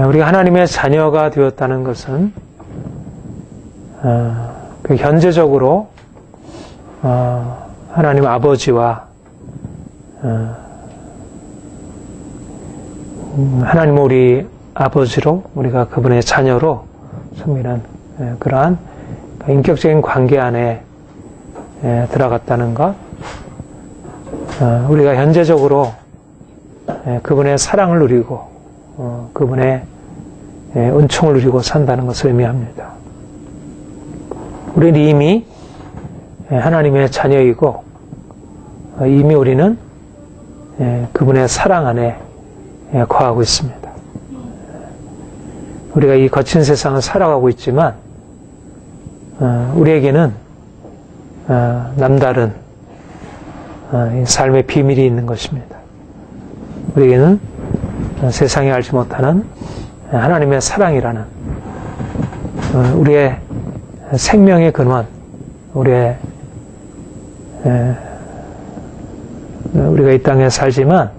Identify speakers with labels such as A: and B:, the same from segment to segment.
A: 우리가 하나님의 자녀가 되었다는 것은 현재적으로 하나님 아버지와 하나님 우리 아버지로 우리가 그분의 자녀로 섬기는 그러한 인격적인 관계 안에 들어갔다는 것, 우리가 현재적으로 그분의 사랑을 누리고 그분의 은총을 누리고 산다는 것을 의미합니다. 우리는 이미 하나님의 자녀이고 이미 우리는 그분의 사랑 안에 거하고 있습니다. 우리가 이 거친 세상을 살아가고 있지만 우리에게는 남다른 삶의 비밀이 있는 것입니다. 우리에게는 세상이 알지 못하는 하나님의 사랑이라는 우리의 생명의 근원, 우리가 이 땅에 살지만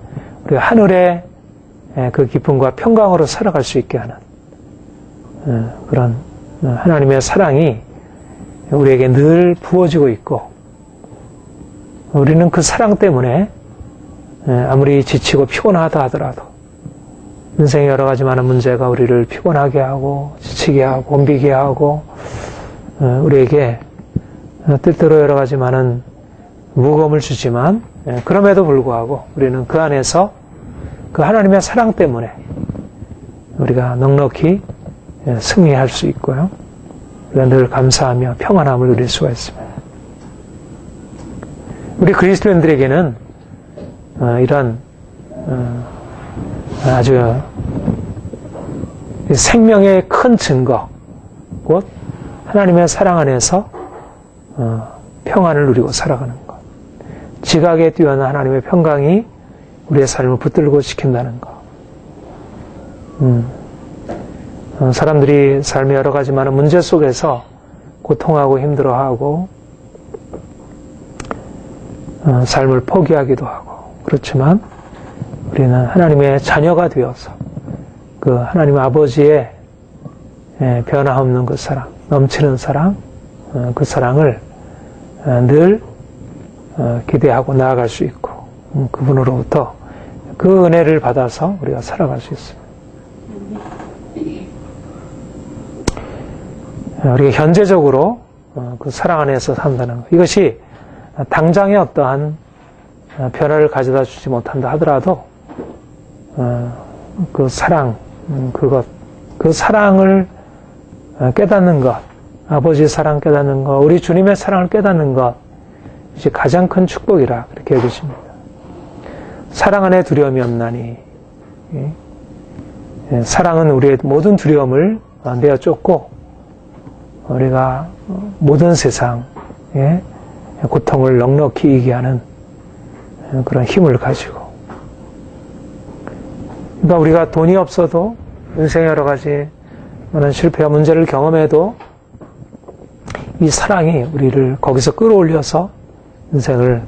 A: 우리가 하늘의 그 기쁨과 평강으로 살아갈 수 있게 하는 그런 하나님의 사랑이 우리에게 늘 부어지고 있고, 우리는 그 사랑 때문에 아무리 지치고 피곤하다 하더라도 인생의 여러 가지 많은 문제가 우리를 피곤하게 하고 지치게 하고 곤비게 하고 우리에게 때때로 여러 가지 많은 무거움을 주지만 그럼에도 불구하고 우리는 그 안에서 그 하나님의 사랑 때문에 우리가 넉넉히 승리할 수 있고요. 우리가 늘 감사하며 평안함을 누릴 수가 있습니다. 우리 그리스도인들에게는 이런 아주 생명의 큰 증거, 곧 하나님의 사랑 안에서 평안을 누리고 살아가는 것, 지각에 뛰어난 하나님의 평강이 우리의 삶을 붙들고 지킨다는 것. 사람들이 삶의 여러 가지 많은 문제 속에서 고통하고 힘들어하고 삶을 포기하기도 하고, 그렇지만 우리는 하나님의 자녀가 되어서 그 하나님 아버지의 변화없는 그 사랑, 넘치는 사랑, 그 사랑을 늘 기대하고 나아갈 수 있고, 그분으로부터 그 은혜를 받아서 우리가 살아갈 수 있습니다. 우리가 현재적으로 그 사랑 안에서 산다는 것, 이것이 당장의 어떠한 변화를 가져다 주지 못한다 하더라도 그 사랑, 그 사랑을 깨닫는 것, 아버지의 사랑 깨닫는 것, 우리 주님의 사랑을 깨닫는 것, 이제 가장 큰 축복이라 그렇게 여기십니다. 사랑 안에 두려움이 없나니, 사랑은 우리의 모든 두려움을 내어 쫓고 우리가 모든 세상의 고통을 넉넉히 이기게 하는 그런 힘을 가지고, 그러니까 우리가 돈이 없어도 인생의 여러 가지 많은 실패와 문제를 경험해도 이 사랑이 우리를 거기서 끌어올려서 인생을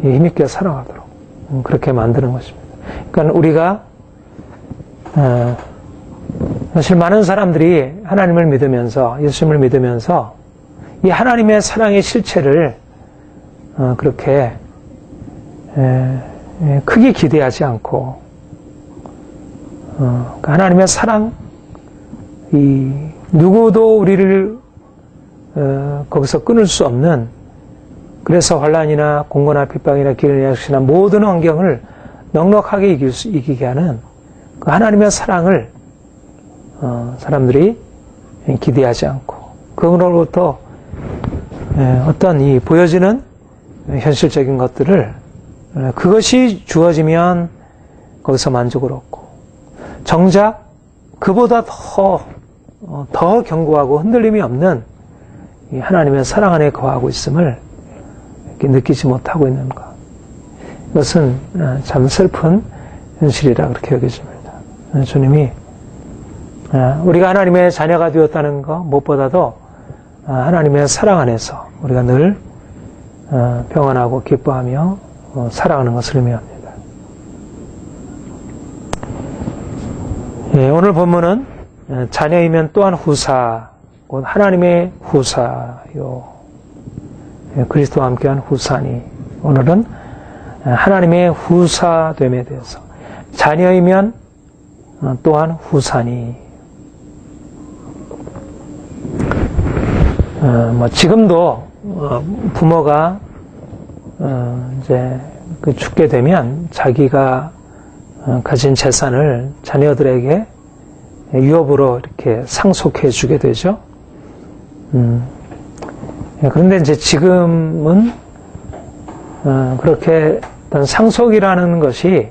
A: 힘있게 살아가도록 그렇게 만드는 것입니다. 그러니까 우리가 사실 많은 사람들이 하나님을 믿으면서, 예수님을 믿으면서 이 하나님의 사랑의 실체를 그렇게 크게 기대하지 않고, 하나님의 사랑, 누구도 우리를 거기서 끊을 수 없는, 그래서 환난이나 공고나 핍박이나 기근이나 역시나 모든 환경을 넉넉하게 이기게 하는 그 하나님의 사랑을 사람들이 기대하지 않고, 그로부터 어떤 이 보여지는 현실적인 것들을, 그것이 주어지면 거기서 만족을 얻고, 정작 그보다 더 견고하고 흔들림이 없는 이 하나님의 사랑 안에 거하고 있음을 이렇게 느끼지 못하고 있는 것, 이것은 참 슬픈 현실이라 그렇게 여겨집니다. 주님이 우리가 하나님의 자녀가 되었다는 것, 무엇보다도 하나님의 사랑 안에서 우리가 늘 평안하고 기뻐하며 살아가는 것을 의미합니다. 오늘 본문은 자녀이면 또한 후사, 곧 하나님의 후사요. 그리스도와 함께한 후사니. 오늘은 하나님의 후사됨에 대해서. 자녀이면 또한 후사니. 지금도 부모가 이제 죽게 되면 자기가 가진 재산을 자녀들에게 유업으로 이렇게 상속해 주게 되죠. 그런데 이제 지금은 그렇게 어떤 상속이라는 것이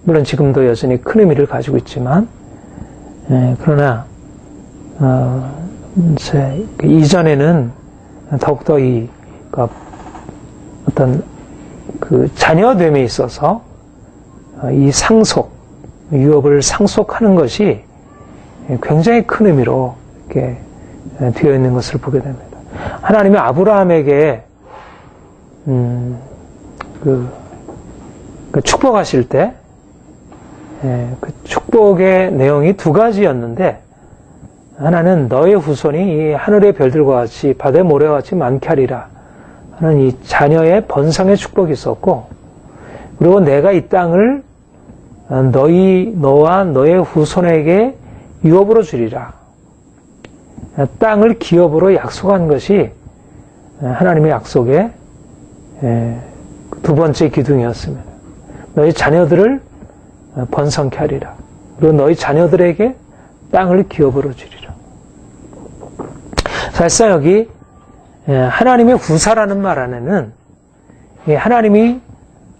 A: 물론 지금도 여전히 큰 의미를 가지고 있지만, 그러나 이제 이전에는 더욱더 어떤 그 자녀됨에 있어서 이 상속, 유업을 상속하는 것이 굉장히 큰 의미로 이렇게 되어 있는 것을 보게 됩니다. 하나님이 아브라함에게 그 축복하실 때 그 축복의 내용이 두 가지였는데, 하나는 너의 후손이 이 하늘의 별들과 같이 바다의 모래와 같이 많게 하리라 하는 이 자녀의 번성의 축복이 있었고, 그리고 내가 이 땅을 너와 너의 후손에게 유업으로 주리라. 땅을 기업으로 약속한 것이 하나님의 약속의 두 번째 기둥이었습니다. 너희 자녀들을 번성케 하리라. 그리고 너희 자녀들에게 땅을 기업으로 주리라. 사실상 여기 하나님의 후사라는 말 안에는 하나님이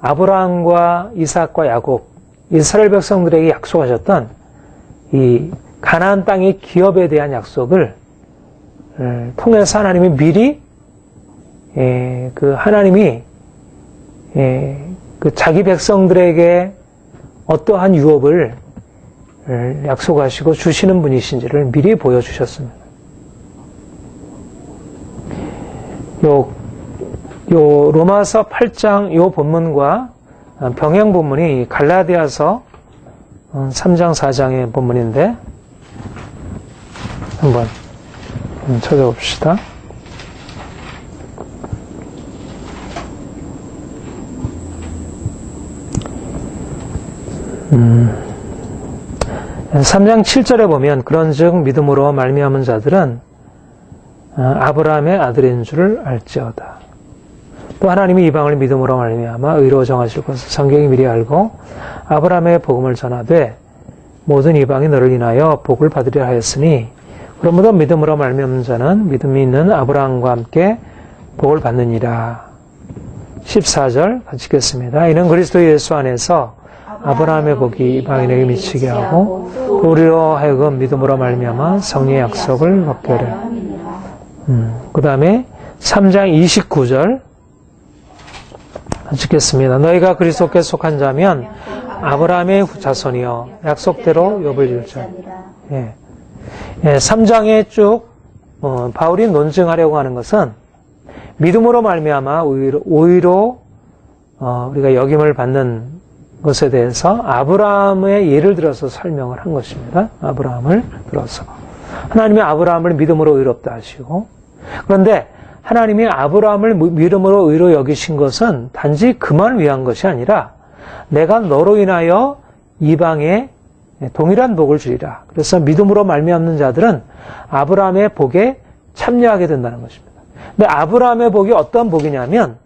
A: 아브라함과 이삭과 야곱, 이스라엘 백성들에게 약속하셨던 이 가나안 땅의 기업에 대한 약속을 통해서 하나님이 미리 하나님이 그 자기 백성들에게 어떠한 유업을 약속하시고 주시는 분이신지를 미리 보여주셨습니다. 요 로마서 8장 요 본문과 병행 본문이 갈라디아서 3장 4장의 본문인데 한번 찾아봅시다. 음. 3장 7절에 보면 그런즉 믿음으로 말미암은 자들은 아브라함의 아들인 줄을 알지어다. 또 하나님이 이방을 믿음으로 말미암아 의로 정하실 것을 성경이 미리 알고 아브라함의 복음을 전하되 모든 이방이 너를 인하여 복을 받으리라 하였으니 그러므로 믿음으로 말미암은 자는 믿음이 있는 아브라함과 함께 복을 받느니라. 14절 같이 읽겠습니다. 이는 그리스도 예수 안에서 아브라함의 복이 이방인에게 미치게 하고 또 우리로 하여금 믿음으로 말미암아 성령의 약속을 받게 하려. 그 다음에 3장 29절 같이 읽겠습니다. 너희가 그리스도께 속한 자면 아브라함의 자손이여 약속대로 욥을 이룰 자. 3장에 쭉 바울이 논증하려고 하는 것은 믿음으로 말미암아 오히려 우리가 역임을 받는 것에 대해서 아브라함의 예를 들어서 설명을 한 것입니다. 아브라함을 들어서 하나님이 아브라함을 믿음으로 의롭다 하시고, 그런데 하나님이 아브라함을 믿음으로 의로 여기신 것은 단지 그만을 위한 것이 아니라 내가 너로 인하여 이방에 동일한 복을 주리라. 그래서 믿음으로 말미암는 자들은 아브라함의 복에 참여하게 된다는 것입니다. 근데 아브라함의 복이 어떤 복이냐면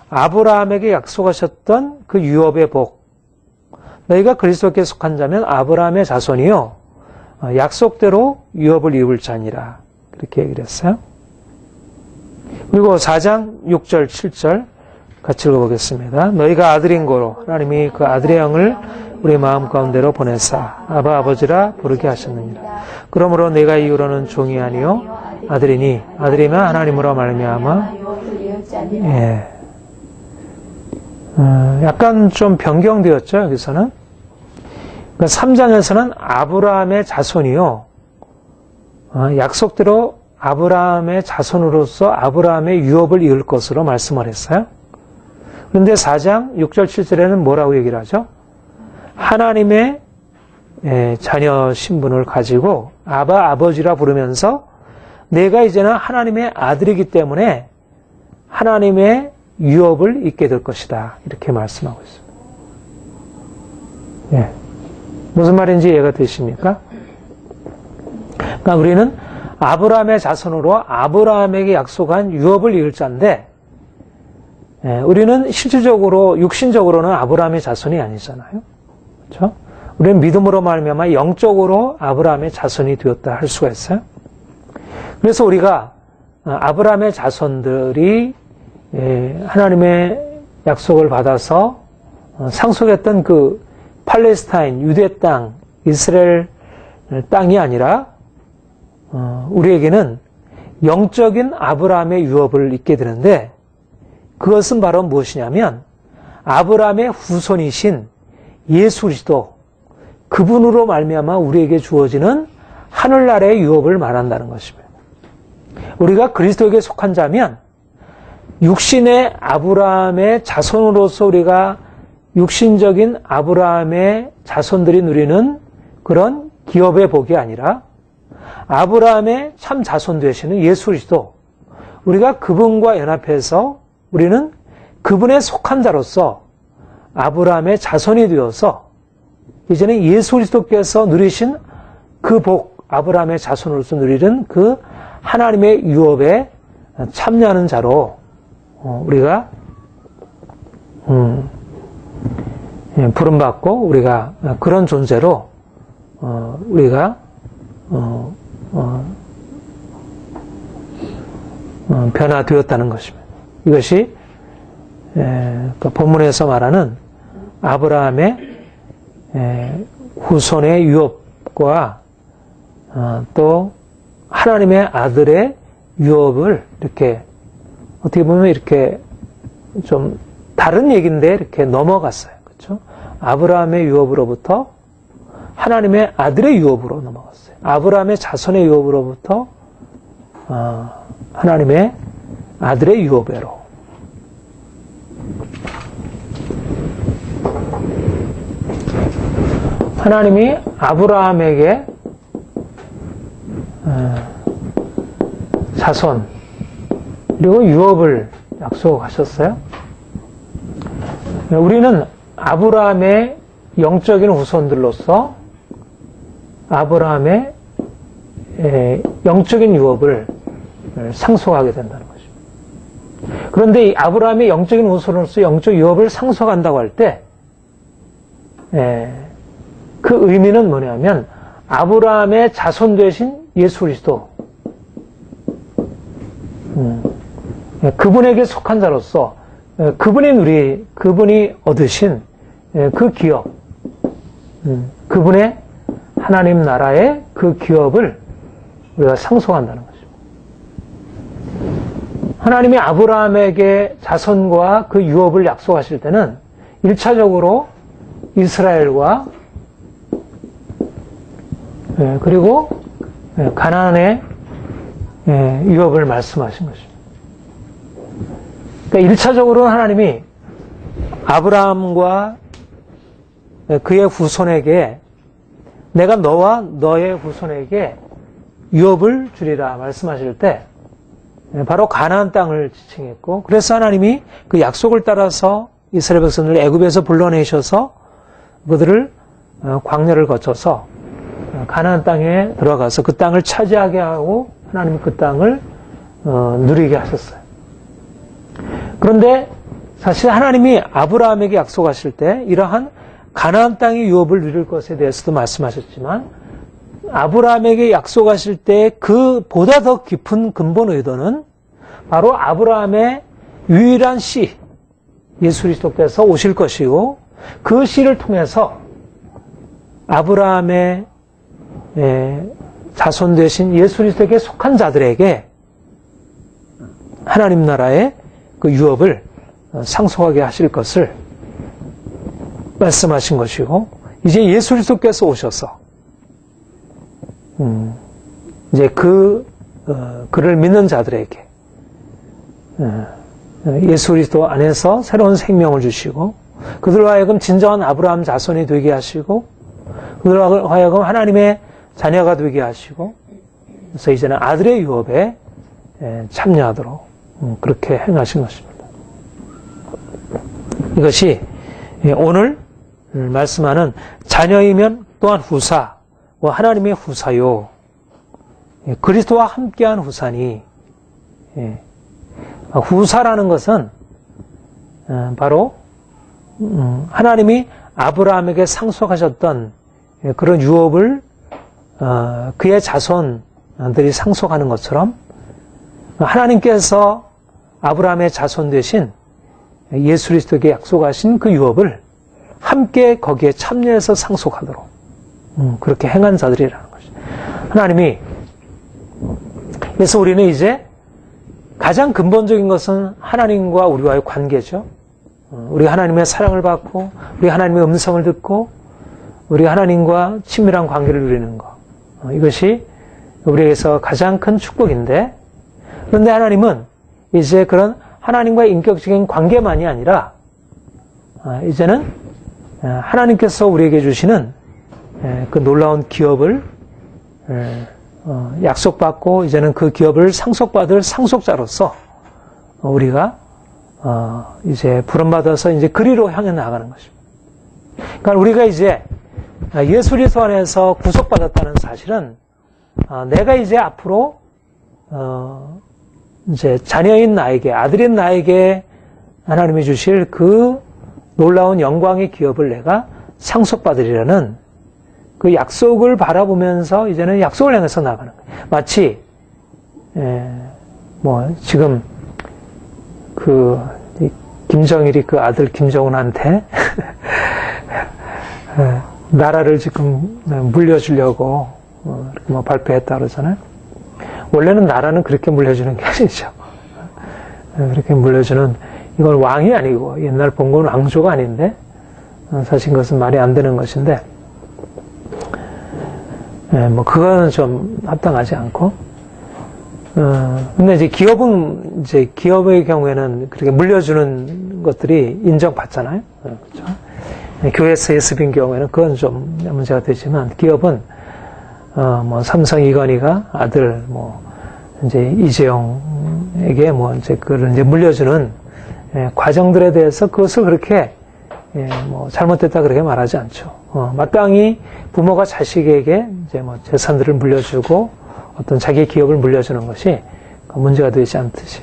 A: 아브라함에게 약속하셨던 그 유업의 복. 너희가 그리스도께 속한 자면 아브라함의 자손이요 약속대로 유업을 이룰 자니라. 그렇게 얘기를 했어요. 그리고 4장 6절 7절 같이 읽어보겠습니다. 너희가 아들인 고로 하나님이 그 아들의 영을 우리 마음 가운데로 보내사 아바 아버지라 부르게 하셨느니라. 그러므로 내가 이후로는 종이 아니요 아들이니 아들이면 하나님으로 말미암아 약간 좀 변경되었죠. 여기서는. 그러니까 3장에서는 아브라함의 자손이요 약속대로 아브라함의 자손으로서 아브라함의 유업을 이을 것으로 말씀을 했어요. 그런데 4장 6절 7절에는 뭐라고 얘기를 하죠? 하나님의 자녀 신분을 가지고 아버지라 부르면서 내가 이제는 하나님의 아들이기 때문에 하나님의 유업을 입게 될 것이다. 이렇게 말씀하고 있습니다. 예. 무슨 말인지 이해가 되십니까? 그러니까 우리는 아브라함의 자손으로 아브라함에게 약속한 유업을 이을 자인데, 우리는 실질적으로 육신적으로는 아브라함의 자손이 아니잖아요. 그렇죠? 우리는 믿음으로 말미암아 영적으로 아브라함의 자손이 되었다 할 수가 있어요. 그래서 우리가 아브라함의 자손들이 하나님의 약속을 받아서 상속했던 그 팔레스타인, 유대 땅, 이스라엘 땅이 아니라 우리에게는 영적인 아브라함의 유업을 입게 되는데, 그것은 바로 무엇이냐면 아브라함의 후손이신 예수 그리스도, 그분으로 말미암아 우리에게 주어지는 하늘나라의 유업을 말한다는 것입니다. 우리가 그리스도에게 속한 자면 육신의 아브라함의 자손으로서 우리가 육신적인 아브라함의 자손들이 누리는 그런 기업의 복이 아니라 아브라함의 참 자손 되시는 예수 그리스도, 우리가 그분과 연합해서 우리는 그분에 속한 자로서 아브라함의 자손이 되어서 이제는 예수 그리스도께서 누리신 그 복, 아브라함의 자손으로서 누리는 그 하나님의 유업에 참여하는 자로 우리가 부름받고 우리가 그런 존재로 우리가 변화되었다는 것입니다. 이것이 그 본문에서 말하는 아브라함의 후손의 유업과 또 하나님의 아들의 유업을 이렇게 어떻게 보면 이렇게 좀 다른 얘기인데 이렇게 넘어갔어요. 그렇죠? 아브라함의 유업으로부터 하나님의 아들의 유업으로 넘어갔어요. 아브라함의 자손의 유업으로부터 하나님의 아들의 유업으로. 하나님이 아브라함에게 자손 그리고 유업을 약속하셨어요. 우리는 아브라함의 영적인 후손들로서 아브라함의 영적인 유업을 상속하게 된다는 것입니다. 그런데 이 아브라함의 영적인 후손으로서 영적 유업을 상속한다고 할 때 그 의미는 뭐냐면 아브라함의 자손 되신 예수 그리스도, 그분에게 속한 자로서 그분이 얻으신 그 기업, 그분의 하나님 나라의 그 기업을 우리가 상속한다는 것입니다. 하나님이 아브라함에게 자손과 그 유업을 약속하실 때는 1차적으로 이스라엘과 그리고 가나안의 유업을 말씀하신 것입니다. 그러니까 1차적으로 하나님이 아브라함과 그의 후손에게 내가 너와 너의 후손에게 유업을 주리라 말씀하실 때 바로 가나안 땅을 지칭했고, 그래서 하나님이 그 약속을 따라서 이스라엘 백성들을 애굽에서 불러내셔서 그들을 광야를 거쳐서 가나안 땅에 들어가서 그 땅을 차지하게 하고 하나님이 그 땅을 누리게 하셨어요. 그런데 사실 하나님이 아브라함에게 약속하실 때 이러한 가나안 땅의 유업을 누릴 것에 대해서도 말씀하셨지만, 아브라함에게 약속하실 때 그보다 더 깊은 근본 의도는 바로 아브라함의 유일한 씨 예수 그리스도께서 오실 것이고, 그 씨를 통해서 아브라함의 자손 되신 예수 그리스도에게 속한 자들에게 하나님 나라의 그 유업을 상속하게 하실 것을 말씀하신 것이고, 이제 예수 그리스도께서 오셔서 이제 그를 믿는 자들에게 예수 그리스도 안에서 새로운 생명을 주시고 그들로 하여금 진정한 아브라함 자손이 되게 하시고 그들로 하여금 하나님의 자녀가 되게 하시고, 그래서 이제는 아들의 유업에 참여하도록 그렇게 행하신 것입니다. 이것이 오늘 말씀하는 자녀이면 또한 후사와 하나님의 후사요. 그리스도와 함께한 후사니, 후사라는 것은 바로 하나님이 아브라함에게 상속하셨던 그런 유업을 그의 자손들이 상속하는 것처럼 하나님께서 아브라함의 자손 되신 예수 그리스도에게 약속하신 그 유업을 함께 거기에 참여해서 상속하도록 그렇게 행한 자들이라는 것이죠. 하나님이, 그래서 우리는 이제 가장 근본적인 것은 하나님과 우리와의 관계죠. 우리가 하나님의 사랑을 받고 우리 하나님의 음성을 듣고 우리가 하나님과 친밀한 관계를 누리는 것, 이것이 우리에게서 가장 큰 축복인데, 그런데 하나님은 이제 그런 하나님과의 인격적인 관계만이 아니라 이제는 하나님께서 우리에게 주시는 그 놀라운 기업을 약속받고 이제는 그 기업을 상속받을 상속자로서 우리가 이제 부름받아서 이제 그리로 향해 나가는 것입니다. 그러니까 우리가 이제 예수 그리스도 안에서 구속받았다는 사실은 내가 이제 앞으로 이제 자녀인 나에게, 아들인 나에게 하나님이 주실 그 놀라운 영광의 기업을 내가 상속받으리라는 그 약속을 바라보면서 이제는 약속을 향해서 나가는 거예요. 마치 지금 그 김정일이 그 아들 김정은한테 나라를 지금 물려주려고 발표했다 그러잖아요. 원래는 나라는 그렇게 물려주는 게 아니죠. 그렇게 물려주는, 이건 왕이 아니고 옛날 봉건 왕조가 아닌데 사실 그것은 말이 안 되는 것인데, 그거는 좀 합당하지 않고, 근데 이제 기업은, 이제 기업의 경우에는 그렇게 물려주는 것들이 인정받잖아요. 그렇죠? 교회에서의 습인 경우에는 그건 좀 문제가 되지만, 기업은, 삼성 이건희가 아들, 이제 이재용에게 이제 그걸 이제 물려주는 과정들에 대해서 그것을 그렇게, 잘못됐다 그렇게 말하지 않죠. 마땅히 부모가 자식에게 이제 재산들을 물려주고 어떤 자기의 기업을 물려주는 것이 문제가 되지 않듯이.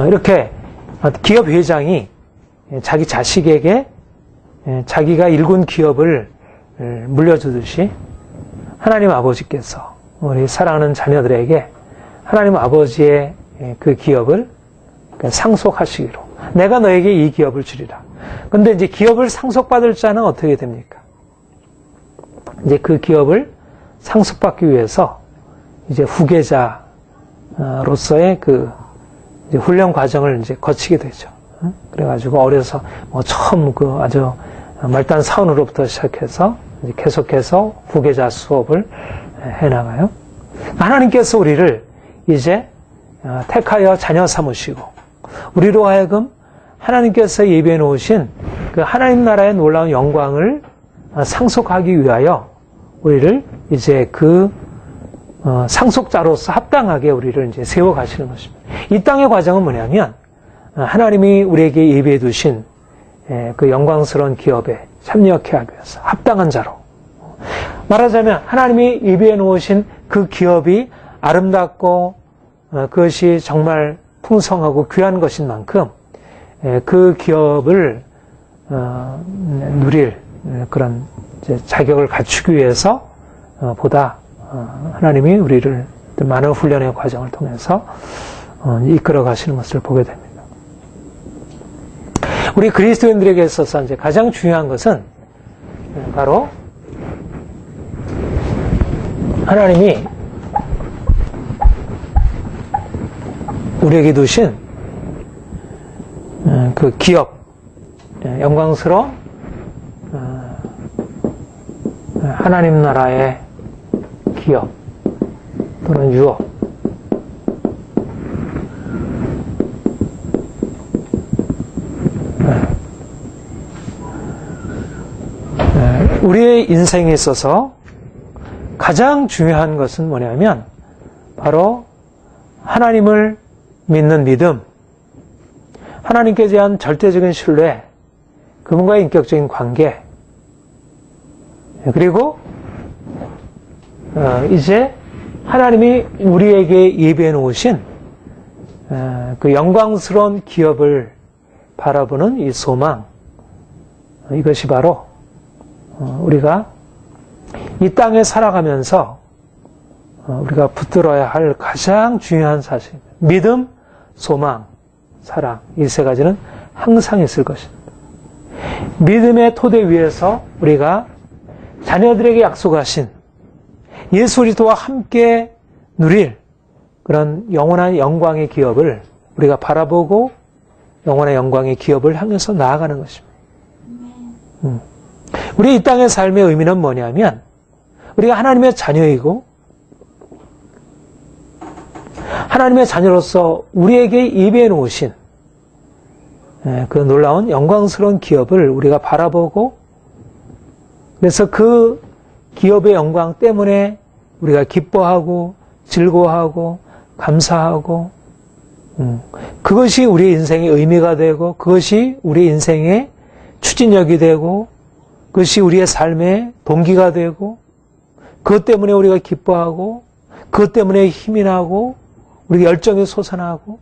A: 이렇게 기업 회장이 자기 자식에게 자기가 일군 기업을 물려주듯이 하나님 아버지께서 우리 사랑하는 자녀들에게 하나님 아버지의 그 기업을 상속하시기로, 내가 너에게 이 기업을 주리라. 근데 이제 기업을 상속받을 자는 어떻게 됩니까? 이제 그 기업을 상속받기 위해서 이제 후계자로서의 그 이제 훈련 과정을 이제 거치게 되죠. 그래가지고 어려서 처음 그 아주 말단 사원으로부터 시작해서 이제 계속해서 후계자 수업을 해나가요. 하나님께서 우리를 이제 택하여 자녀 삼으시고 우리로 하여금 하나님께서 예비해 놓으신 그 하나님 나라의 놀라운 영광을 상속하기 위하여 우리를 이제 그 상속자로서 합당하게 우리를 이제 세워 가시는 것입니다. 이 땅의 과정은 뭐냐면 하나님이 우리에게 예비해 두신 그 영광스러운 기업에 참여하게 하기 위해서 합당한 자로, 말하자면 하나님이 예비해 놓으신 그 기업이 아름답고 그것이 정말 풍성하고 귀한 것인 만큼 그 기업을 누릴 그런 이제 자격을 갖추기 위해서 보다 하나님이 우리를 많은 훈련의 과정을 통해서 이끌어 가시는 것을 보게 됩니다. 우리 그리스도인들에게 있어서 이제 가장 중요한 것은 바로 하나님이 우리에게 두신 그 기업, 영광스러운 하나님 나라의 기업 또는 유업, 우리의 인생에 있어서 가장 중요한 것은 뭐냐면 바로 하나님을 믿는 믿음, 하나님께 대한 절대적인 신뢰, 그분과의 인격적인 관계, 그리고 이제 하나님이 우리에게 예비해 놓으신 그 영광스러운 기업을 바라보는 이 소망, 이것이 바로 우리가 이 땅에 살아가면서 우리가 붙들어야 할 가장 중요한 사실입니다. 믿음, 소망, 사랑, 이 세 가지는 항상 있을 것입니다. 믿음의 토대 위에서 우리가 자녀들에게 약속하신 예수 그리스도와 함께 누릴 그런 영원한 영광의 기업을 우리가 바라보고 영원한 영광의 기업을 향해서 나아가는 것입니다. 우리 이 땅의 삶의 의미는 뭐냐면 우리가 하나님의 자녀이고 하나님의 자녀로서 우리에게 예비해 놓으신 그 놀라운 영광스러운 기업을 우리가 바라보고 그래서 그 기업의 영광 때문에 우리가 기뻐하고 즐거워하고 감사하고 그것이 우리 인생의 의미가 되고 그것이 우리 인생의 추진력이 되고 그것이 우리의 삶의 동기가 되고 그것 때문에 우리가 기뻐하고 그것 때문에 힘이 나고 우리 열정이 솟아나고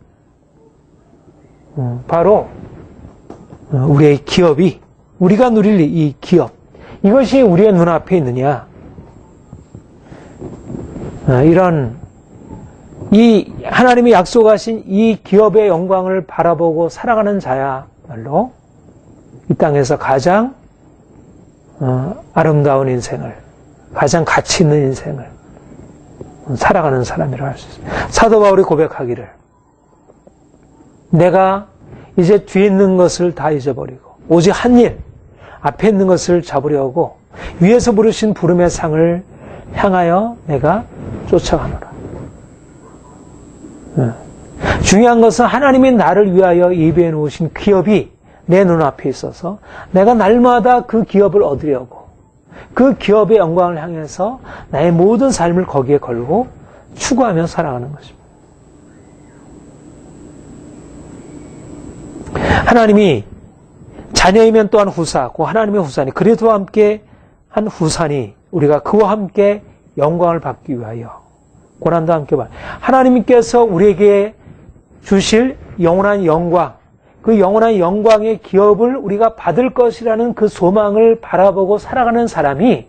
A: 바로 우리의 기업이 우리가 누릴 이 기업 이것이 우리의 눈앞에 있느냐 이런 이 하나님이 약속하신 이 기업의 영광을 바라보고 살아가는 자야말로 이 땅에서 가장 아름다운 인생을 가장 가치 있는 인생을 살아가는 사람이라고 할 수 있습니다. 사도 바울이 고백하기를 내가 이제 뒤에 있는 것을 다 잊어버리고 오직 한 일 앞에 있는 것을 잡으려고 위에서 부르신 부름의 상을 향하여 내가 쫓아가노라. 중요한 것은 하나님이 나를 위하여 예비해 놓으신 기업이 내 눈앞에 있어서 내가 날마다 그 기업을 얻으려고 그 기업의 영광을 향해서 나의 모든 삶을 거기에 걸고 추구하며 살아가는 것입니다. 하나님이 자녀이면 또한 후사고 하나님의 후사니 그리스도와 함께 한 후사니 우리가 그와 함께 영광을 받기 위하여 고난도 함께 받 하나님께서 우리에게 주실 영원한 영광 그 영원한 영광의 기업을 우리가 받을 것이라는 그 소망을 바라보고 살아가는 사람이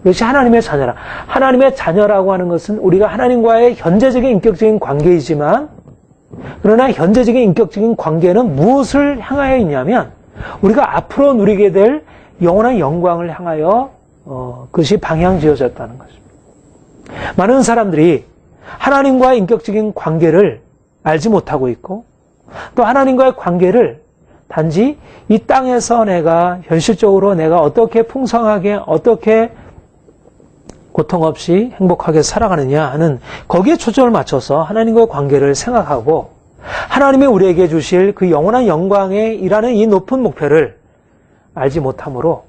A: 이것이 하나님의 자녀라. 하나님의 자녀라고 하는 것은 우리가 하나님과의 현재적인 인격적인 관계이지만 그러나 현재적인 인격적인 관계는 무엇을 향하여 있냐면 우리가 앞으로 누리게 될 영원한 영광을 향하여 그것이 방향 지어졌다는 것입니다. 많은 사람들이 하나님과의 인격적인 관계를 알지 못하고 있고 또 하나님과의 관계를 단지 이 땅에서 내가 현실적으로 내가 어떻게 풍성하게 어떻게 고통 없이 행복하게 살아가느냐 하는 거기에 초점을 맞춰서 하나님과의 관계를 생각하고 하나님이 우리에게 주실 그 영원한 영광에 일하는 이 높은 목표를 알지 못하므로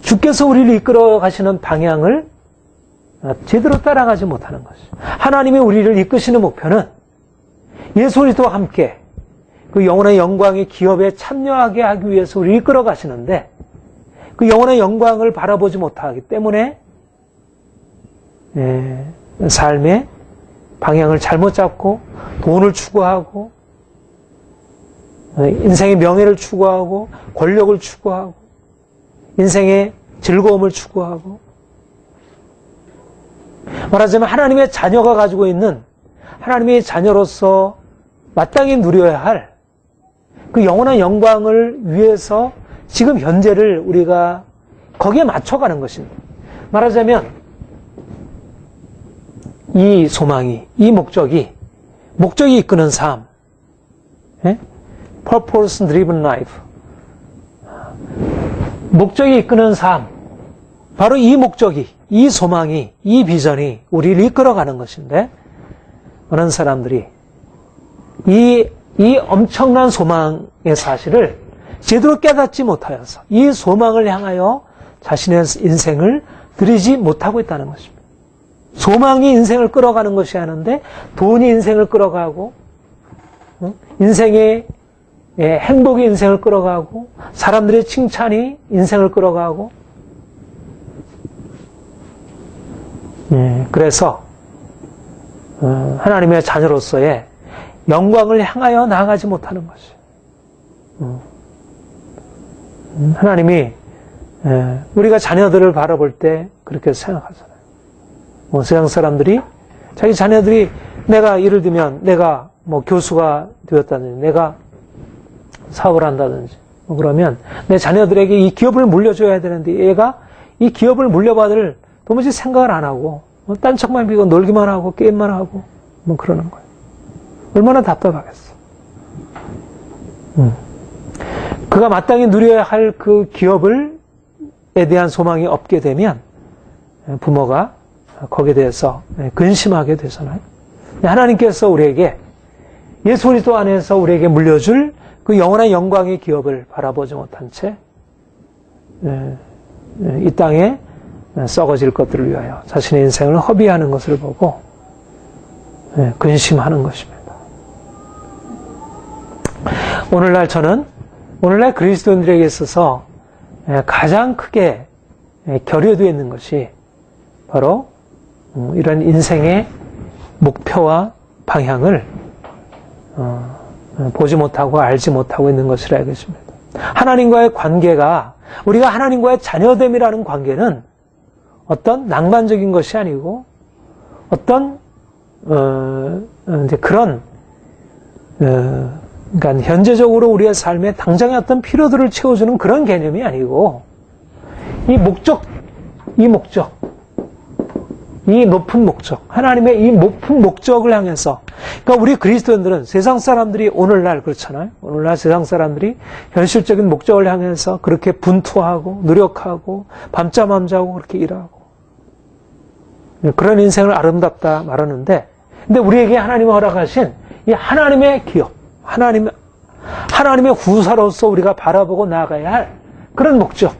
A: 주께서 우리를 이끌어 가시는 방향을 제대로 따라가지 못하는 것이죠. 하나님이 우리를 이끄시는 목표는 예수 그리스도와 함께 그 영원한 영광의 기업에 참여하게 하기 위해서 우리를 이끌어 가시는데 그 영원한 영광을 바라보지 못하기 때문에 삶의 방향을 잘못 잡고 돈을 추구하고 인생의 명예를 추구하고 권력을 추구하고 인생의 즐거움을 추구하고 말하자면 하나님의 자녀가 가지고 있는 하나님의 자녀로서 마땅히 누려야 할 그 영원한 영광을 위해서 지금 현재를 우리가 거기에 맞춰가는 것입니다. 말하자면 이 소망이, 이 목적이 이끄는 삶, purpose driven life, 목적이 이끄는 삶, 바로 이 목적이, 이 소망이, 이 비전이 우리를 이끌어가는 것인데 많은 사람들이 이 엄청난 소망의 사실을 제대로 깨닫지 못하여서 이 소망을 향하여 자신의 인생을 들이지 못하고 있다는 것입니다. 소망이 인생을 끌어가는 것이 아닌데 돈이 인생을 끌어가고 인생의 행복이 인생을 끌어가고 사람들의 칭찬이 인생을 끌어가고 그래서 하나님의 자녀로서의 영광을 향하여 나아가지 못하는 것이에요. 하나님이 우리가 자녀들을 바라볼 때 그렇게 생각하잖아요. 세상 사람들이 자기 자녀들이 내가 예를 들면 내가 교수가 되었다든지 내가 사업을 한다든지 그러면 내 자녀들에게 이 기업을 물려줘야 되는데 얘가 이 기업을 물려받을 도무지 생각을 안 하고 딴 척만 피고 놀기만 하고 게임만 하고 그러는 거예요. 얼마나 답답하겠어. 그가 마땅히 누려야 할 그 기업에 대한 소망이 없게 되면 부모가 거기에 대해서 근심하게 되잖아요. 하나님께서 우리에게 예수 그리스도 안에서 우리에게 물려줄 그 영원한 영광의 기업을 바라보지 못한 채 이 땅에 썩어질 것들을 위하여 자신의 인생을 허비하는 것을 보고 근심하는 것입니다. 오늘날 그리스도인들에게 있어서 가장 크게 결여되어 있는 것이 바로 이런 인생의 목표와 방향을 보지 못하고 알지 못하고 있는 것이라 이것입니다. 하나님과의 관계가 우리가 하나님과의 자녀됨이라는 관계는 어떤 낭만적인 것이 아니고 어떤 이제 그런 그러니까 현재적으로 우리의 삶에 당장의 어떤 필요들을 채워주는 그런 개념이 아니고 이 높은 목적, 하나님의 이 높은 목적을 향해서, 그러니까 우리 그리스도인들은 세상 사람들이 오늘날 그렇잖아요. 오늘날 세상 사람들이 현실적인 목적을 향해서 그렇게 분투하고 노력하고 밤잠 안 자고 그렇게 일하고 그런 인생을 아름답다 말하는데, 근데 우리에게 하나님이 허락하신 이 하나님의 기업, 하나님의 후사로서 우리가 바라보고 나아가야 할 그런 목적,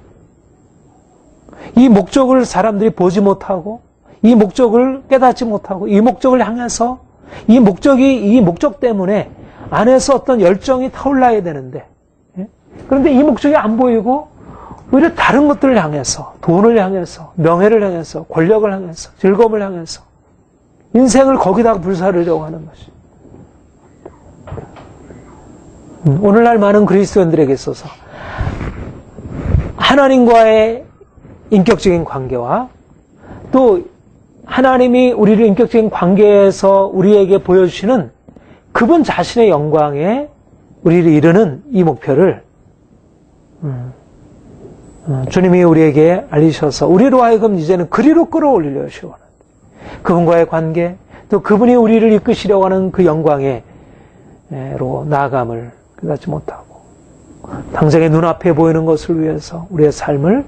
A: 이 목적을 사람들이 보지 못하고 이 목적을 깨닫지 못하고 이 목적을 향해서 이 목적 때문에 안에서 어떤 열정이 타올라야 되는데, 그런데 이 목적이 안 보이고 오히려 다른 것들을 향해서, 돈을 향해서, 명예를 향해서, 권력을 향해서, 즐거움을 향해서 인생을 거기다가 불사르려고 하는 것이 오늘날 많은 그리스도인들에게 있어서 하나님과의 인격적인 관계와 또 하나님이 우리를 인격적인 관계에서 우리에게 보여주시는 그분 자신의 영광에 우리를 이르는 이 목표를 주님이 우리에게 알리셔서 우리로 하여금 이제는 그리로 끌어올리려고 하는 그분과의 관계, 또 그분이 우리를 이끄시려고 하는 그 영광에로 나아감을 깨닫지 못하고 당장의 눈앞에 보이는 것을 위해서 우리의 삶을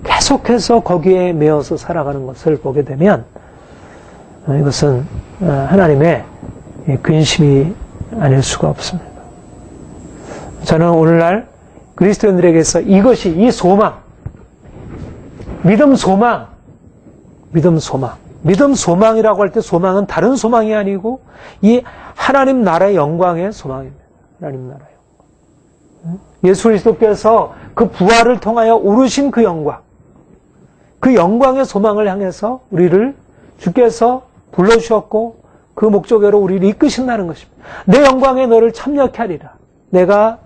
A: 계속해서 거기에 매어서 살아가는 것을 보게 되면 이것은 하나님의 근심이 아닐 수가 없습니다. 저는 오늘날 그리스도인들에게서 이것이, 이 소망, 믿음 소망이라고 할 때 소망은 다른 소망이 아니고 이 하나님 나라의 영광의 소망입니다. 하나님 나라의 영광. 예수 그리스도께서 그 부활을 통하여 오르신 그 영광, 그 영광의 소망을 향해서 우리를 주께서 불러주셨고 그 목적으로 우리를 이끄신다는 것입니다. 내 영광에 너를 참여케 하리라. 내가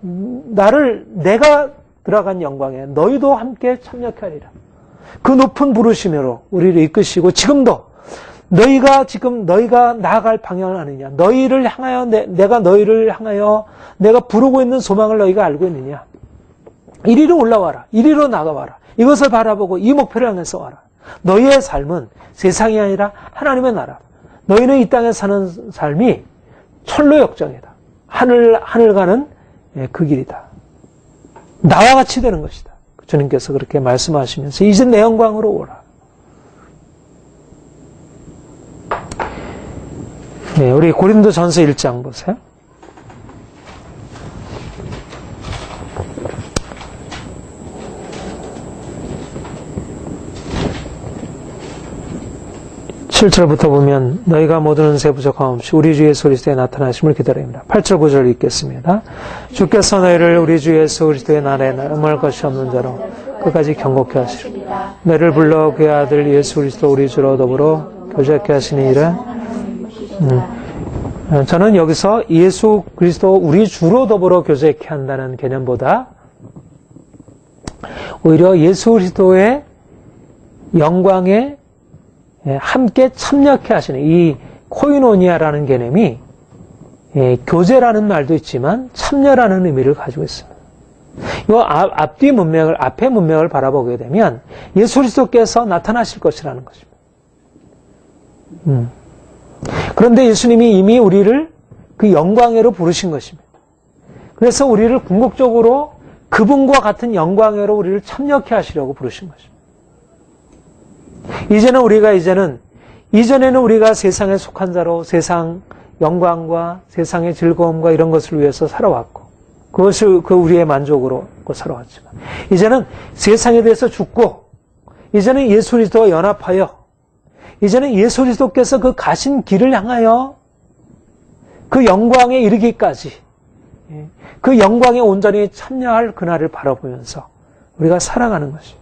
A: 들어간 영광에 너희도 함께 참여케 하리라. 그 높은 부르심으로 우리를 이끄시고 지금도 너희가 나아갈 방향을 아느냐? 너희를 향하여 내가 너희를 향하여 내가 부르고 있는 소망을 너희가 알고 있느냐? 이리로 올라와라. 이리로 나가와라. 이것을 바라보고 이 목표를 향해서 와라. 너희의 삶은 세상이 아니라 하나님의 나라. 너희는 이 땅에 사는 삶이 철로 역정이다. 하늘 가는 그 길이다. 나와 같이 되는 것이다. 주님께서 그렇게 말씀하시면서 이제 내 영광으로 오라. 네, 우리 고린도전서 1장 보세요. 7절부터 보면 너희가 모든 은세 부족함 없이 우리 주 예수 그리스도의 나타나심을 기다립니다. 8절 9절 읽겠습니다. 주께서 너희를 우리 주 예수 그리스도의 날에 음할 것이 없는 자로 끝까지 경고케 하시리라. 너희를 불러 그의 아들 예수 그리스도 우리 주로 더불어 교제케 하시니 이래. 저는 여기서 예수 그리스도 우리 주로 더불어 교제케 한다는 개념보다 오히려 예수 그리스도의 영광에 함께 참여케 하시는 이 코이노니아라는 개념이 교제라는 말도 있지만 참여라는 의미를 가지고 있습니다. 이 앞뒤 문맥을, 앞의 문맥을 바라보게 되면 예수 그리스도께서 나타나실 것이라는 것입니다. 그런데 예수님이 이미 우리를 그 영광회로 부르신 것입니다. 그래서 우리를 궁극적으로 그분과 같은 영광회로 우리를 참여케 하시려고 부르신 것입니다. 이전에는 우리가 세상에 속한 자로 세상 영광과 세상의 즐거움과 이런 것을 위해서 살아왔고, 그것을 우리의 만족으로 살아왔지만, 이제는 세상에 대해서 죽고, 이제는 예수 그리스도와 연합하여, 이제는 예수 그리스도께서 그 가신 길을 향하여 그 영광에 이르기까지, 그 영광에 온전히 참여할 그날을 바라보면서 우리가 살아가는 것입니다.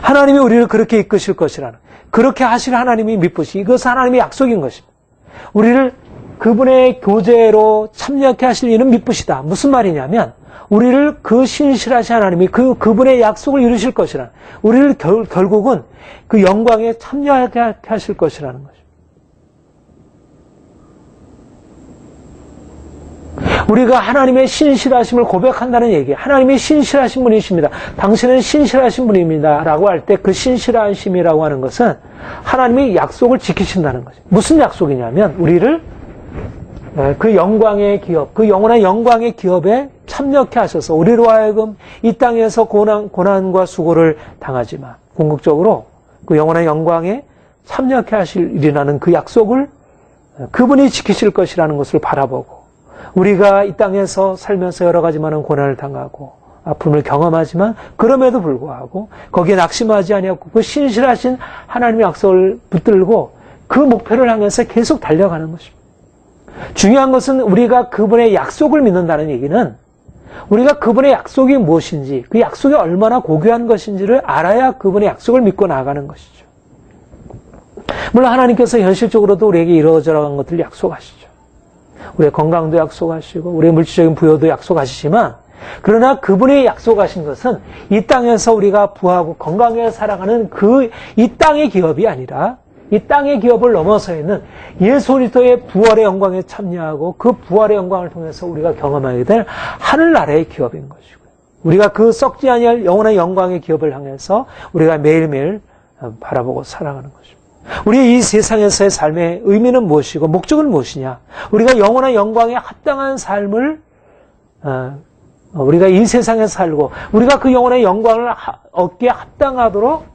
A: 하나님이 우리를 그렇게 이끄실 것이라는, 그렇게 하실 하나님이 믿으시, 이것은 하나님의 약속인 것입니다. 우리를 그분의 교제로 참여케 하실 이는 믿으시다. 무슨 말이냐면 우리를 그 신실하신 하나님이 그분의 약속을 이루실 것이라는, 우리를 결국은 그 영광에 참여하게 하실 것이라는 것입니다. 우리가 하나님의 신실하심을 고백한다는 얘기, 하나님이 신실하신 분이십니다. 당신은 신실하신 분입니다. 라고 할 때 그 신실하심이라고 하는 것은 하나님이 약속을 지키신다는 거죠. 무슨 약속이냐면 우리를 그 영광의 기업, 그 영원한 영광의 기업에 참여케 하셔서 우리로 하여금 이 땅에서 고난과 수고를 당하지만 궁극적으로 그 영원한 영광에 참여케 하실 일이라는 그 약속을 그분이 지키실 것이라는 것을 바라보고, 우리가 이 땅에서 살면서 여러 가지 많은 고난을 당하고 아픔을 경험하지만 그럼에도 불구하고 거기에 낙심하지 아니하고 그 신실하신 하나님의 약속을 붙들고 그 목표를 향해서 계속 달려가는 것입니다. 중요한 것은 우리가 그분의 약속을 믿는다는 얘기는 우리가 그분의 약속이 무엇인지, 그 약속이 얼마나 고귀한 것인지를 알아야 그분의 약속을 믿고 나아가는 것이죠. 물론 하나님께서 현실적으로도 우리에게 이루어져간 것들을 약속하시죠. 우리의 건강도 약속하시고 우리의 물질적인 부여도 약속하시지만, 그러나 그분이 약속하신 것은 이 땅에서 우리가 부하고 건강하게 살아가는 이 땅의 기업이 아니라 이 땅의 기업을 넘어서 있는 예수 그리스도의 부활의 영광에 참여하고 그 부활의 영광을 통해서 우리가 경험하게 될 하늘나라의 기업인 것이고요. 우리가 그 썩지 아니할 영원한 영광의 기업을 향해서 우리가 매일매일 바라보고 살아가는 것입니다. 우리의 이 세상에서의 삶의 의미는 무엇이고 목적은 무엇이냐? 우리가 영원한 영광에 합당한 삶을 우리가 이 세상에 살고 우리가 그 영혼의 영광을 얻기에 합당하도록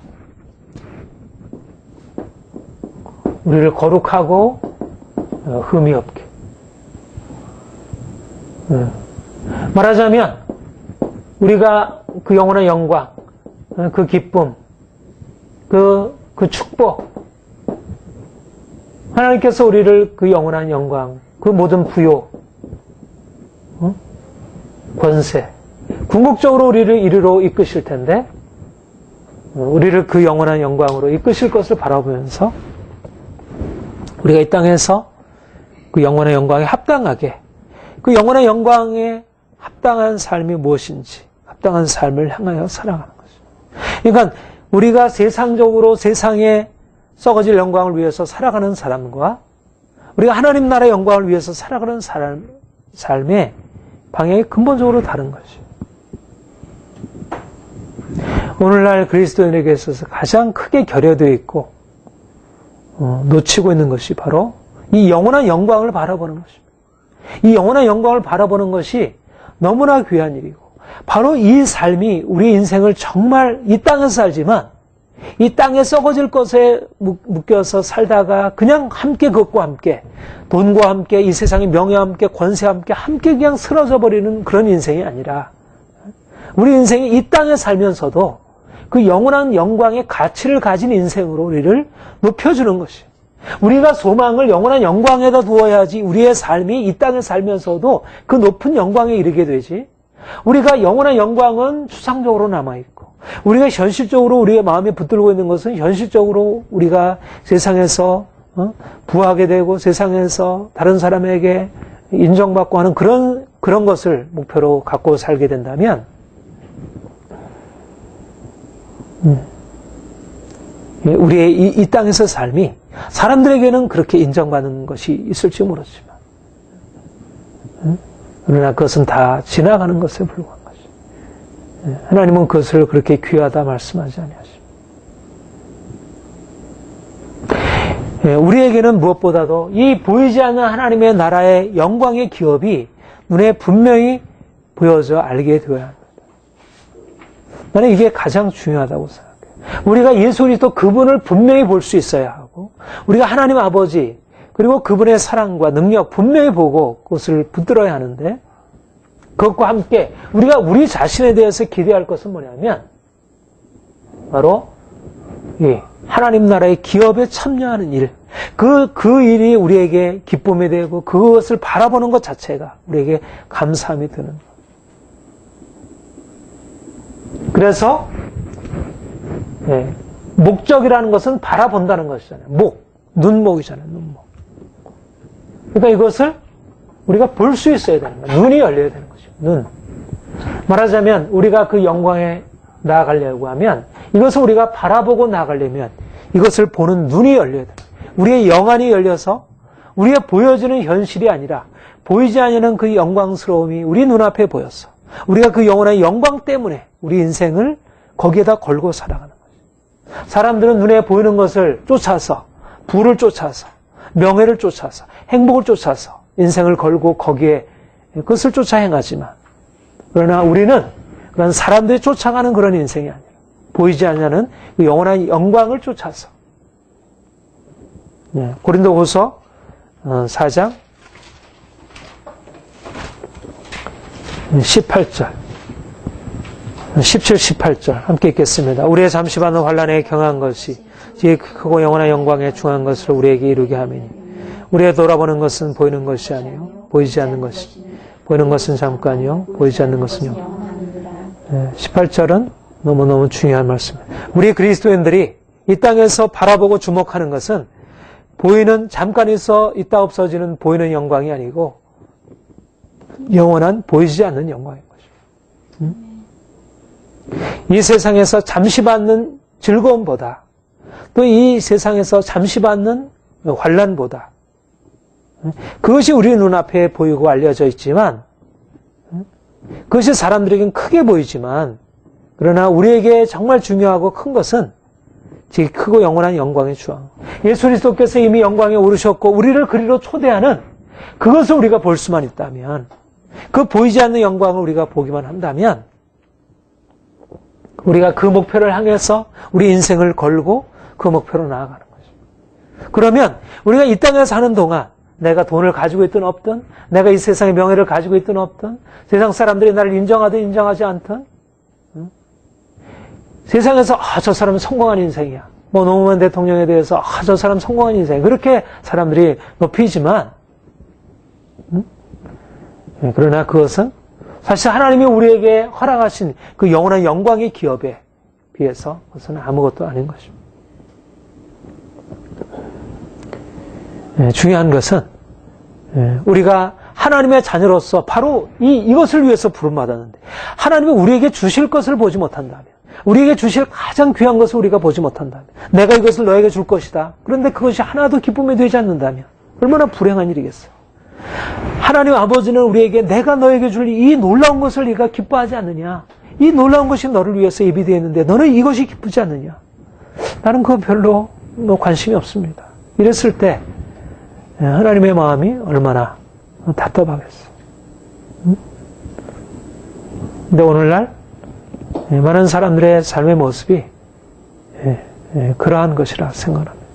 A: 우리를 거룩하고 흠이 없게, 말하자면 우리가 그 영혼의 영광, 그 기쁨, 그 축복, 하나님께서 우리를 그 영원한 영광, 그 모든 부요, 권세, 궁극적으로 우리를 이리로 이끄실 텐데 우리를 그 영원한 영광으로 이끄실 것을 바라보면서 우리가 이 땅에서 그 영원한 영광에 합당하게, 그 영원한 영광에 합당한 삶이 무엇인지 합당한 삶을 향하여 살아가는 것입니다. 그러니까 우리가 세상적으로 세상에 썩어질 영광을 위해서 살아가는 사람과 우리가 하나님 나라의 영광을 위해서 살아가는 삶의 방향이 근본적으로 다른 것이에요. 오늘날 그리스도인에게 있어서 가장 크게 결여되어 있고 놓치고 있는 것이 바로 이 영원한 영광을 바라보는 것입니다. 이 영원한 영광을 바라보는 것이 너무나 귀한 일이고, 바로 이 삶이 우리 인생을 정말 이 땅에서 살지만 이 땅에 썩어질 것에 묶여서 살다가 그냥 함께 그것과 함께 돈과 함께 이 세상의 명예와 함께 권세와 함께 그냥 쓰러져 버리는 그런 인생이 아니라, 우리 인생이 이 땅에 살면서도 그 영원한 영광의 가치를 가진 인생으로 우리를 높여주는 것이에요. 우리가 소망을 영원한 영광에다 두어야지 우리의 삶이 이 땅에 살면서도 그 높은 영광에 이르게 되지. 우리가 영원한 영광은 추상적으로 남아있고, 우리가 현실적으로 우리의 마음에 붙들고 있는 것은 현실적으로 우리가 세상에서 부하게 되고 세상에서 다른 사람에게 인정받고 하는 그런 것을 목표로 갖고 살게 된다면 우리의 이 땅에서 삶이 사람들에게는 그렇게 인정받는 것이 있을지 모르지만 그러나 그것은 다 지나가는 것에 불과한 것이. 하나님은 그것을 그렇게 귀하다 말씀하지 아니하십니다. 우리에게는 무엇보다도 이 보이지 않는 하나님의 나라의 영광의 기업이 눈에 분명히 보여져 알게 되어야 합니다. 나는 이게 가장 중요하다고 생각해요. 우리가 예수 그리스도 그분을 분명히 볼 수 있어야 하고, 우리가 하나님 아버지 그리고 그분의 사랑과 능력 분명히 보고 그것을 붙들어야 하는데, 그것과 함께 우리가 우리 자신에 대해서 기대할 것은 뭐냐면 바로 이 하나님 나라의 기업에 참여하는 일, 그 일이 우리에게 기쁨이 되고 그것을 바라보는 것 자체가 우리에게 감사함이 드는 것. 그래서 목적이라는 것은 바라본다는 것이잖아요. 눈목이잖아요. 눈목. 그러니까 이것을 우리가 볼 수 있어야 되는 거예요. 눈이 열려야 되는 거죠. 눈. 말하자면 우리가 그 영광에 나아가려고 하면, 이것을 우리가 바라보고 나아가려면 이것을 보는 눈이 열려야 돼요. 우리의 영안이 열려서 우리가 보여지는 현실이 아니라 보이지 않는 그 영광스러움이 우리 눈앞에 보였어. 우리가 그 영원한 영광 때문에 우리 인생을 거기에다 걸고 살아가는 거죠. 사람들은 눈에 보이는 것을 쫓아서, 부를 쫓아서, 명예를 쫓아서, 행복을 쫓아서 인생을 걸고 거기에 그것을 쫓아 행하지만, 그러나 우리는 그런 사람들이 쫓아가는 그런 인생이 아니라 보이지 않는 그 영원한 영광을 쫓아서. 고린도후서 4장 18절 17, 18절 함께 읽겠습니다. 우리의 잠시 받는 환난에 경한 것이 지극히 크고 영원한 영광에 중한 것을 우리에게 이루게 하매니, 우리의 돌아보는 것은 보이는 것이 아니요 보이지 않는 것이, 보이는 것은 잠깐이요 보이지 않는 것은 영원. 18절은 너무너무 중요한 말씀입니다. 우리 그리스도인들이 이 땅에서 바라보고 주목하는 것은 보이는, 잠깐 있어 있다 없어지는 보이는 영광이 아니고 영원한 보이지 않는 영광인 것입니다. 이 세상에서 잠시 받는 즐거움보다, 또 이 세상에서 잠시 받는 환난보다, 그것이 우리 눈앞에 보이고 알려져 있지만, 그것이 사람들에게는 크게 보이지만, 그러나 우리에게 정말 중요하고 큰 것은 지금 크고 영원한 영광의 주황. 예수 그리스도께서 이미 영광에 오르셨고 우리를 그리로 초대하는 그것을 우리가 볼 수만 있다면, 그 보이지 않는 영광을 우리가 보기만 한다면, 우리가 그 목표를 향해서 우리 인생을 걸고 그 목표로 나아가는 거죠. 그러면 우리가 이 땅에 사는 동안 내가 돈을 가지고 있든 없든, 내가 이 세상의 명예를 가지고 있든 없든, 세상 사람들이 나를 인정하든 인정하지 않든, 세상에서 저 사람은 성공한 인생이야, 노무현 대통령에 대해서 저 사람 성공한 인생, 그렇게 사람들이 높이지만, 그러나 그것은 사실 하나님이 우리에게 허락하신 그 영원한 영광의 기업에 비해서 그것은 아무것도 아닌 것입니다. 중요한 것은 우리가 하나님의 자녀로서 바로 이것을 위해서 부름받았는데, 하나님이 우리에게 주실 것을 보지 못한다면, 우리에게 주실 가장 귀한 것을 우리가 보지 못한다면, 내가 이것을 너에게 줄 것이다, 그런데 그것이 하나도 기쁨이 되지 않는다면 얼마나 불행한 일이겠어요. 하나님 아버지는 우리에게 내가 너에게 줄 이 놀라운 것을 네가 기뻐하지 않느냐, 이 놀라운 것이 너를 위해서 예비되어 있는데 너는 이것이 기쁘지 않느냐, 나는 그거 별로 관심이 없습니다. 이랬을 때 하나님의 마음이 얼마나 답답하겠어. 근데 오늘날 많은 사람들의 삶의 모습이 그러한 것이라 생각합니다.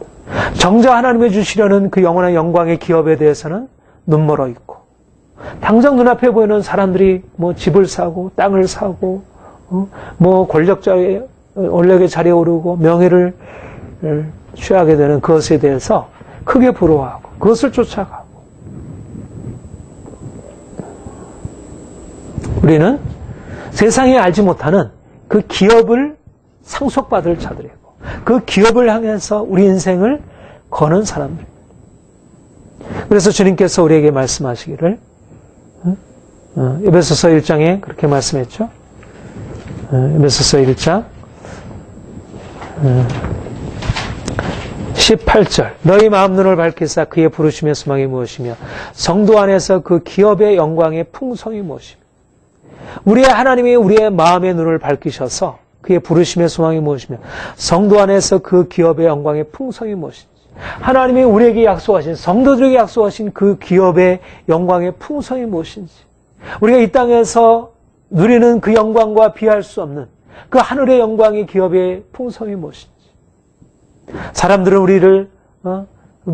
A: 정작 하나님이 주시려는 그 영원한 영광의 기업에 대해서는 눈멀어 있고, 당장 눈앞에 보이는 사람들이 집을 사고 땅을 사고 권력의 자리에 오르고 명예를 취하게 되는 그것에 대해서 크게 부러워하고 그것을 쫓아가고 우리는 세상이 알지 못하는 그 기업을 상속받을 자들이고 그 기업을 향해서 우리 인생을 거는 사람들. 그래서 주님께서 우리에게 말씀하시기를 에베소서 1장에 그렇게 말씀했죠. 에베소서 1장 18절 너희 마음 눈을 밝히사 그의 부르심의 소망이 무엇이며 성도 안에서 그 기업의 영광의 풍성이 무엇이며 우리의 하나님이 우리의 마음의 눈을 밝히셔서 그의 부르심의 소망이 무엇이며 성도 안에서 그 기업의 영광의 풍성이 무엇인지 하나님이 우리에게 약속하신 성도들에게 약속하신 그 기업의 영광의 풍성이 무엇인지 우리가 이 땅에서 누리는 그 영광과 비할 수 없는 그 하늘의 영광의 기업의 풍성이 무엇인지 사람들은 우리를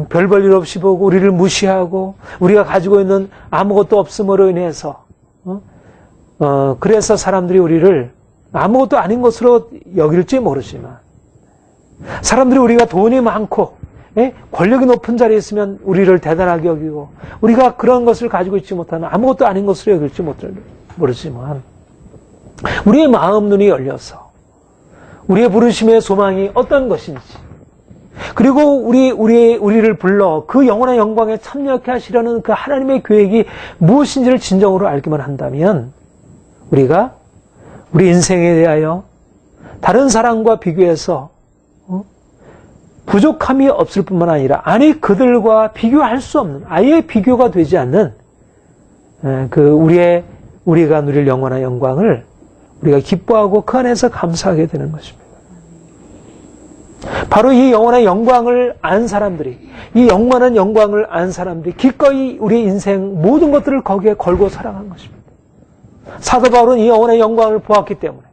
A: 별 볼 일 없이 보고 우리를 무시하고 우리가 가지고 있는 아무것도 없음으로 인해서 그래서 사람들이 우리를 아무것도 아닌 것으로 여길지 모르지만 사람들이 우리가 돈이 많고 권력이 높은 자리에 있으면 우리를 대단하게 여기고 우리가 그런 것을 가지고 있지 못하는 아무것도 아닌 것으로 여길지 모르지만 우리의 마음 눈이 열려서 우리의 부르심의 소망이 어떤 것인지 그리고 우리를 불러 그 영원한 영광에 참여하게 하시려는 그 하나님의 계획이 무엇인지를 진정으로 알기만 한다면 우리가 우리 인생에 대하여 다른 사람과 비교해서 부족함이 없을 뿐만 아니라 아니 그들과 비교할 수 없는 아예 비교가 되지 않는 우리가 누릴 영원한 영광을 우리가 기뻐하고 그 안에서 감사하게 되는 것입니다. 바로 이 영원한 영광을 안 사람들이 이 영원한 영광을 안 사람들이 기꺼이 우리 인생 모든 것들을 거기에 걸고 살아간 것입니다. 사도 바울은 이 영원한 영광을 보았기 때문에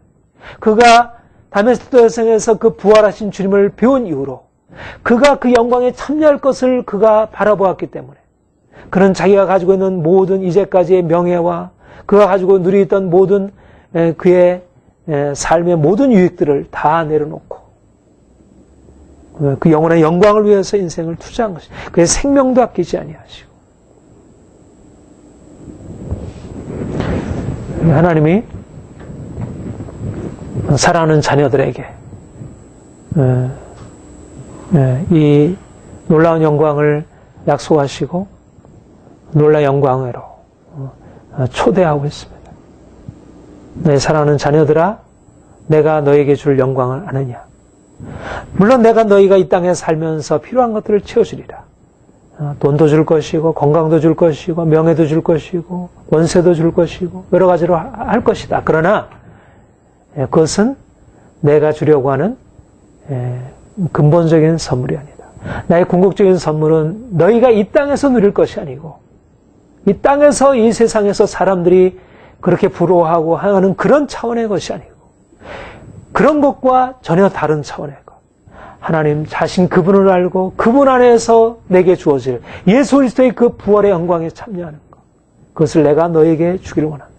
A: 그가 다메섹 여성에서 그 부활하신 주님을 배운 이후로 그가 그 영광에 참여할 것을 그가 바라보았기 때문에 그는 자기가 가지고 있는 모든 이제까지의 명예와 그가 가지고 누리던 모든 그의 삶의 모든 유익들을 다 내려놓고 그 영원한 영광을 위해서 인생을 투자한 것입니다. 그의 생명도 아끼지 아니하시고 하나님이 사랑하는 자녀들에게 이 놀라운 영광을 약속하시고 놀라운 영광으로 초대하고 있습니다. 내 사랑하는 자녀들아 내가 너에게 줄 영광을 아느냐. 물론 내가 너희가 이 땅에 살면서 필요한 것들을 채워주리라. 돈도 줄 것이고 건강도 줄 것이고 명예도 줄 것이고 원세도 줄 것이고 여러 가지로 할 것이다. 그러나 그것은 내가 주려고 하는 근본적인 선물이 아니다. 나의 궁극적인 선물은 너희가 이 땅에서 누릴 것이 아니고 이 땅에서 이 세상에서 사람들이 그렇게 부러워하고 하는 그런 차원의 것이 아니고 그런 것과 전혀 다른 차원의 것. 하나님 자신 그분을 알고 그분 안에서 내게 주어질 예수 그리스도의 그 부활의 영광에 참여하는 것. 그것을 내가 너에게 주기를 원한다.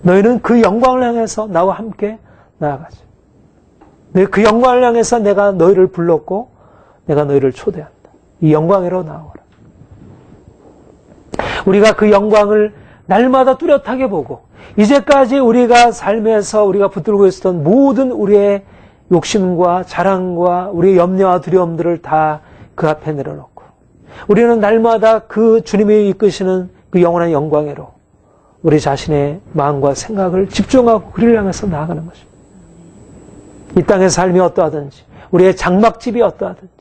A: 너희는 그 영광을 향해서 나와 함께 나아가자. 그 영광을 향해서 내가 너희를 불렀고 내가 너희를 초대한다. 이 영광으로 나아오라. 우리가 그 영광을 날마다 뚜렷하게 보고 이제까지 우리가 삶에서 우리가 붙들고 있었던 모든 우리의 욕심과 자랑과 우리의 염려와 두려움들을 다 그 앞에 내려놓고 우리는 날마다 그 주님이 이끄시는 그 영원한 영광으로 우리 자신의 마음과 생각을 집중하고 그를 향해서 나아가는 것입니다. 이 땅의 삶이 어떠하든지 우리의 장막집이 어떠하든지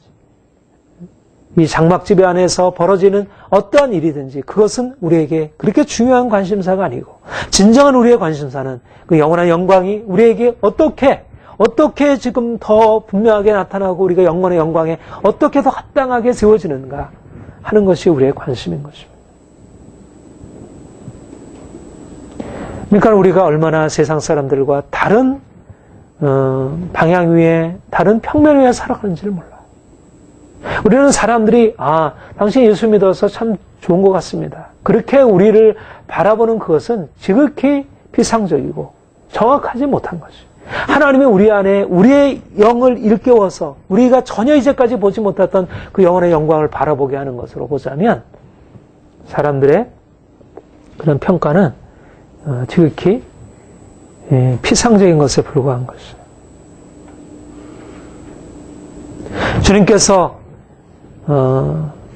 A: 이 장막집 안에서 벌어지는 어떠한 일이든지 그것은 우리에게 그렇게 중요한 관심사가 아니고 진정한 우리의 관심사는 그 영원한 영광이 우리에게 어떻게 지금 더 분명하게 나타나고 우리가 영원의 영광에 어떻게 더 합당하게 세워지는가 하는 것이 우리의 관심인 것입니다. 그러니까 우리가 얼마나 세상 사람들과 다른 방향 위에 다른 평면 위에 살아가는지를 몰라요. 우리는 사람들이 당신 예수 믿어서 참 좋은 것 같습니다. 그렇게 우리를 바라보는 그것은 지극히 비상적이고 정확하지 못한 것이에요. 하나님이 우리 안에 우리의 영을 일깨워서 우리가 전혀 이제까지 보지 못했던 그 영혼의 영광을 바라보게 하는 것으로 보자면 사람들의 그런 평가는 지극히 피상적인 것에 불과한 것이에요. 주님께서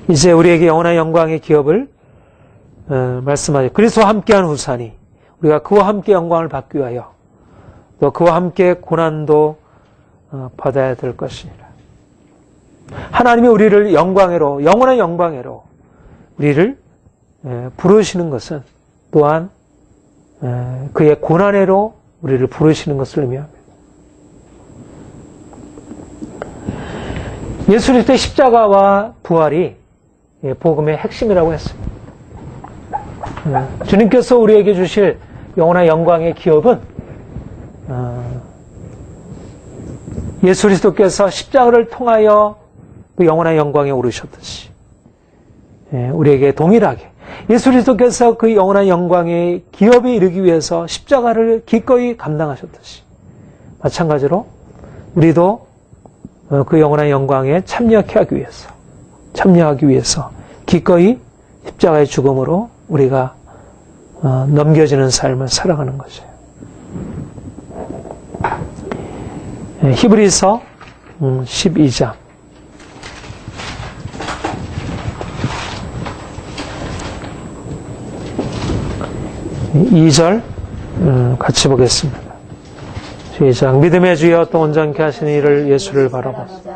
A: 이제 우리에게 영원한 영광의 기업을 말씀하죠. 그리스도와 함께한 후사니 우리가 그와 함께 영광을 받기 위하여 또 그와 함께 고난도 받아야 될 것이니라. 하나님이 우리를 영광으로, 영원한 영광으로 우리를 부르시는 것은 또한 그의 고난으로 우리를 부르시는 것을 의미합니다. 예수 그리스도의 십자가와 부활이 복음의 핵심이라고 했습니다. 주님께서 우리에게 주실 영원한 영광의 기업은 예수 그리스도께서 십자가를 통하여 그 영원한 영광에 오르셨듯이 우리에게 동일하게 예수 그리스도께서 그 영원한 영광의 기업에 이르기 위해서 십자가를 기꺼이 감당하셨듯이 마찬가지로 우리도 그 영원한 영광에 참여하기 위해서 기꺼이 십자가의 죽음으로 우리가 넘겨지는 삶을 살아가는 것이에요. 히브리서 12장 2절 같이 보겠습니다. 시작. 믿음의 주여 또 온전케 하시는 이를 예수를 바라보사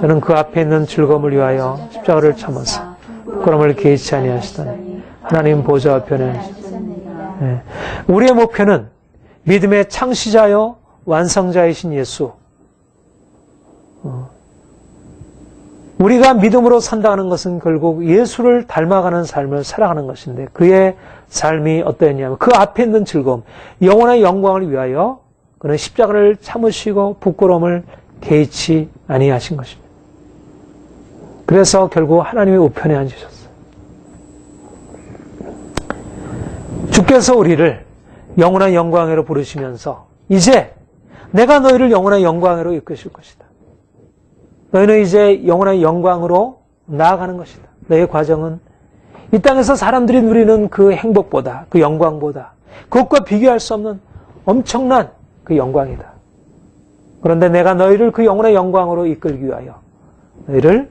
A: 저는 그 앞에 있는 즐거움을 위하여 십자가를 참아서 부끄러움을 개의치 아니하시더니 하나님 보좌 앞에는 우리의 목표는 믿음의 창시자요 완성자이신 예수. 우리가 믿음으로 산다는 것은 결국 예수를 닮아가는 삶을 살아가는 것인데 그의 삶이 어떠했냐면 그 앞에 있는 즐거움, 영원한 영광을 위하여 그는 십자가를 참으시고 부끄러움을 개의치 아니하신 것입니다. 그래서 결국 하나님의 우편에 앉으셨어요. 주께서 우리를 영원한 영광으로 부르시면서 이제 내가 너희를 영원한 영광으로 이끄실 것이다. 너희는 이제 영원한 영광으로 나아가는 것이다. 너의 과정은 이 땅에서 사람들이 누리는 그 행복보다, 그 영광보다 그것과 비교할 수 없는 엄청난 그 영광이다. 그런데 내가 너희를 그 영원한 영광으로 이끌기 위하여 너희를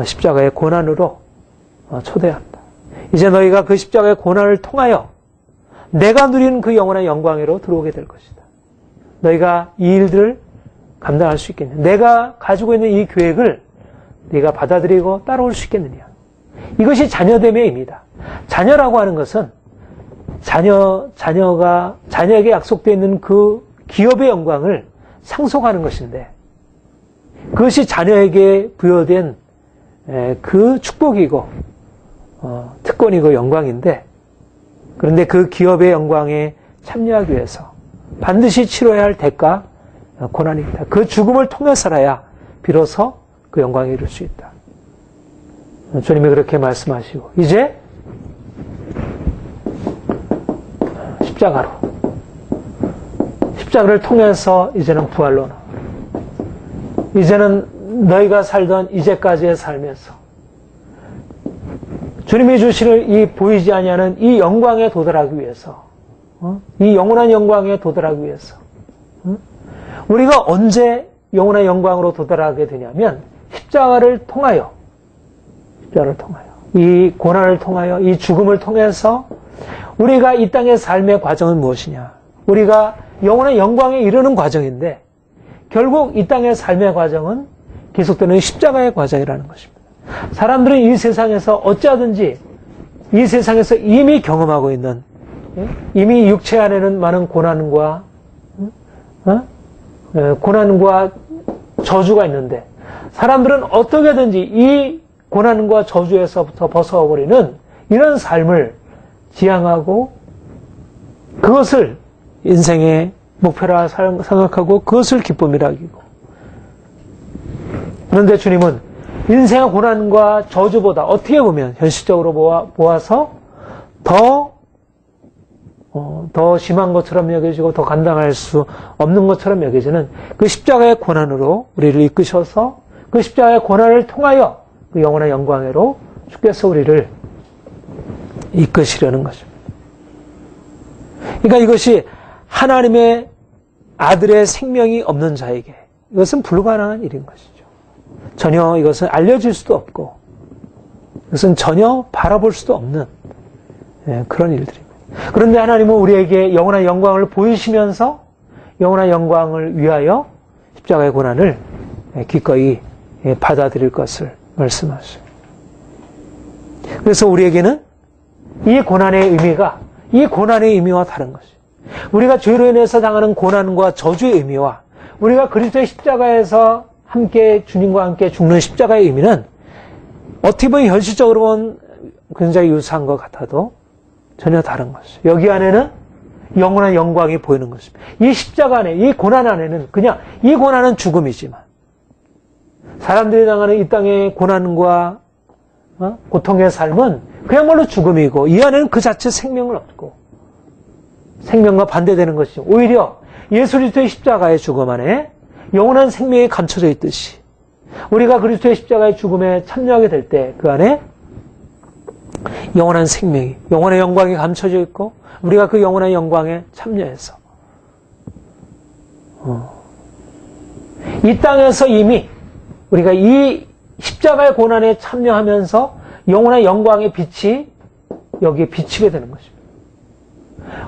A: 십자가의 고난으로 초대한다. 이제 너희가 그 십자가의 고난을 통하여 내가 누리는 그 영원한 영광으로 들어오게 될 것이다. 너희가 이 일들을 감당할 수 있겠느냐? 내가 가지고 있는 이 계획을 네가 받아들이고 따라올 수 있겠느냐? 이것이 자녀됨의 의미다. 자녀라고 하는 것은 자녀에게 약속되어 있는 그 기업의 영광을 상속하는 것인데 그것이 자녀에게 부여된 그 축복이고 특권이고 영광인데 그런데 그 기업의 영광에 참여하기 위해서 반드시 치러야 할 대가 고난입니다. 그 죽음을 통해서라야 비로소 그 영광에 이룰 수 있다. 주님이 그렇게 말씀하시고 이제 십자가를 통해서 이제는 부활로 나와. 이제는 너희가 살던 이제까지의 삶에서 주님이 주시는 이 보이지 아니하는 이 영광에 도달하기 위해서 이 영원한 영광에 도달하기 위해서 우리가 언제 영원한 영광으로 도달하게 되냐면 십자가를 통하여 이 고난을 통하여 이 죽음을 통해서 우리가 이 땅의 삶의 과정은 무엇이냐? 우리가 영원한 영광에 이르는 과정인데 결국 이 땅의 삶의 과정은 계속되는 십자가의 과정이라는 것입니다. 사람들은 이 세상에서 어찌하든지 이 세상에서 이미 경험하고 있는 이미 육체 안에는 많은 고난과 저주가 있는데 사람들은 어떻게든지 이 고난과 저주에서부터 벗어버리는 이런 삶을 지향하고 그것을 인생의 목표라 생각하고 그것을 기쁨이라 여기고 그런데 주님은 인생의 고난과 저주보다 어떻게 보면 현실적으로 보아서 더 더 심한 것처럼 여겨지고 더 감당할 수 없는 것처럼 여겨지는 그 십자가의 고난으로 우리를 이끄셔서 그 십자가의 고난을 통하여 그 영원한 영광으로 주께서 우리를 이끄시려는 것입니다. 그러니까 이것이 하나님의 아들의 생명이 없는 자에게 이것은 불가능한 일인 것이죠. 전혀 이것은 알려질 수도 없고 이것은 전혀 바라볼 수도 없는 그런 일들입니다. 그런데 하나님은 우리에게 영원한 영광을 보이시면서 영원한 영광을 위하여 십자가의 고난을 기꺼이 받아들일 것을 말씀하셔요. 그래서 우리에게는 이 고난의 의미와 다른 것이에요. 우리가 죄로 인해서 당하는 고난과 저주의 의미와 우리가 그리스도의 십자가에서 함께 주님과 함께 죽는 십자가의 의미는 어떻게 보면 현실적으로 보면 굉장히 유사한 것 같아도 전혀 다른 것이에요. 여기 안에는 영원한 영광이 보이는 것입니다. 이 십자가 안에, 이 고난 안에는 그냥 이 고난은 죽음이지만 사람들이 당하는 이 땅의 고난과 고통의 삶은 그야말로 죽음이고 이 안에는 그 자체 생명을 얻고 생명과 반대되는 것이죠. 오히려 예수 그리스도의 십자가의 죽음 안에 영원한 생명이 감춰져 있듯이 우리가 그리스도의 십자가의 죽음에 참여하게 될 때 그 안에 영원한 생명이, 영원한 영광이 감춰져 있고 우리가 그 영원한 영광에 참여해서 이 땅에서 이미 우리가 이 십자가의 고난에 참여하면서 영원한 영광의 빛이 여기에 비치게 되는 것입니다.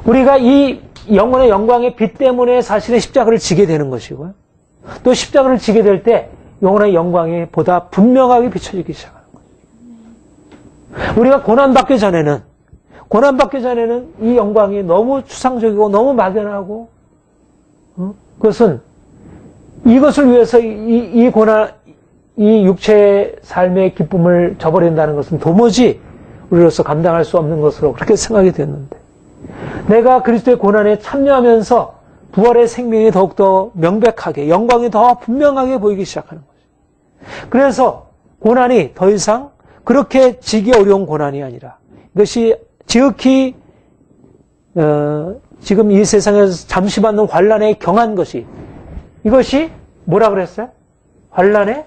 A: 우리가 이 영원한 영광의 빛 때문에 사실은 십자가를 지게 되는 것이고요. 또 십자가를 지게 될 때 영원한 영광이 보다 분명하게 비춰지기 시작합니다. 우리가 고난받기 전에는 이 영광이 너무 추상적이고 너무 막연하고, 그것은 이것을 위해서 이 고난, 이 육체의 삶의 기쁨을 저버린다는 것은 도무지 우리로서 감당할 수 없는 것으로 그렇게 생각이 되었는데, 내가 그리스도의 고난에 참여하면서 부활의 생명이 더욱더 명백하게, 영광이 더 분명하게 보이기 시작하는 거죠. 그래서 고난이 더 이상 그렇게 지기 어려운 고난이 아니라 이것이 지극히 지금 이 세상에서 잠시 받는 환난에 경한 것이, 이것이 뭐라 그랬어요? 환난에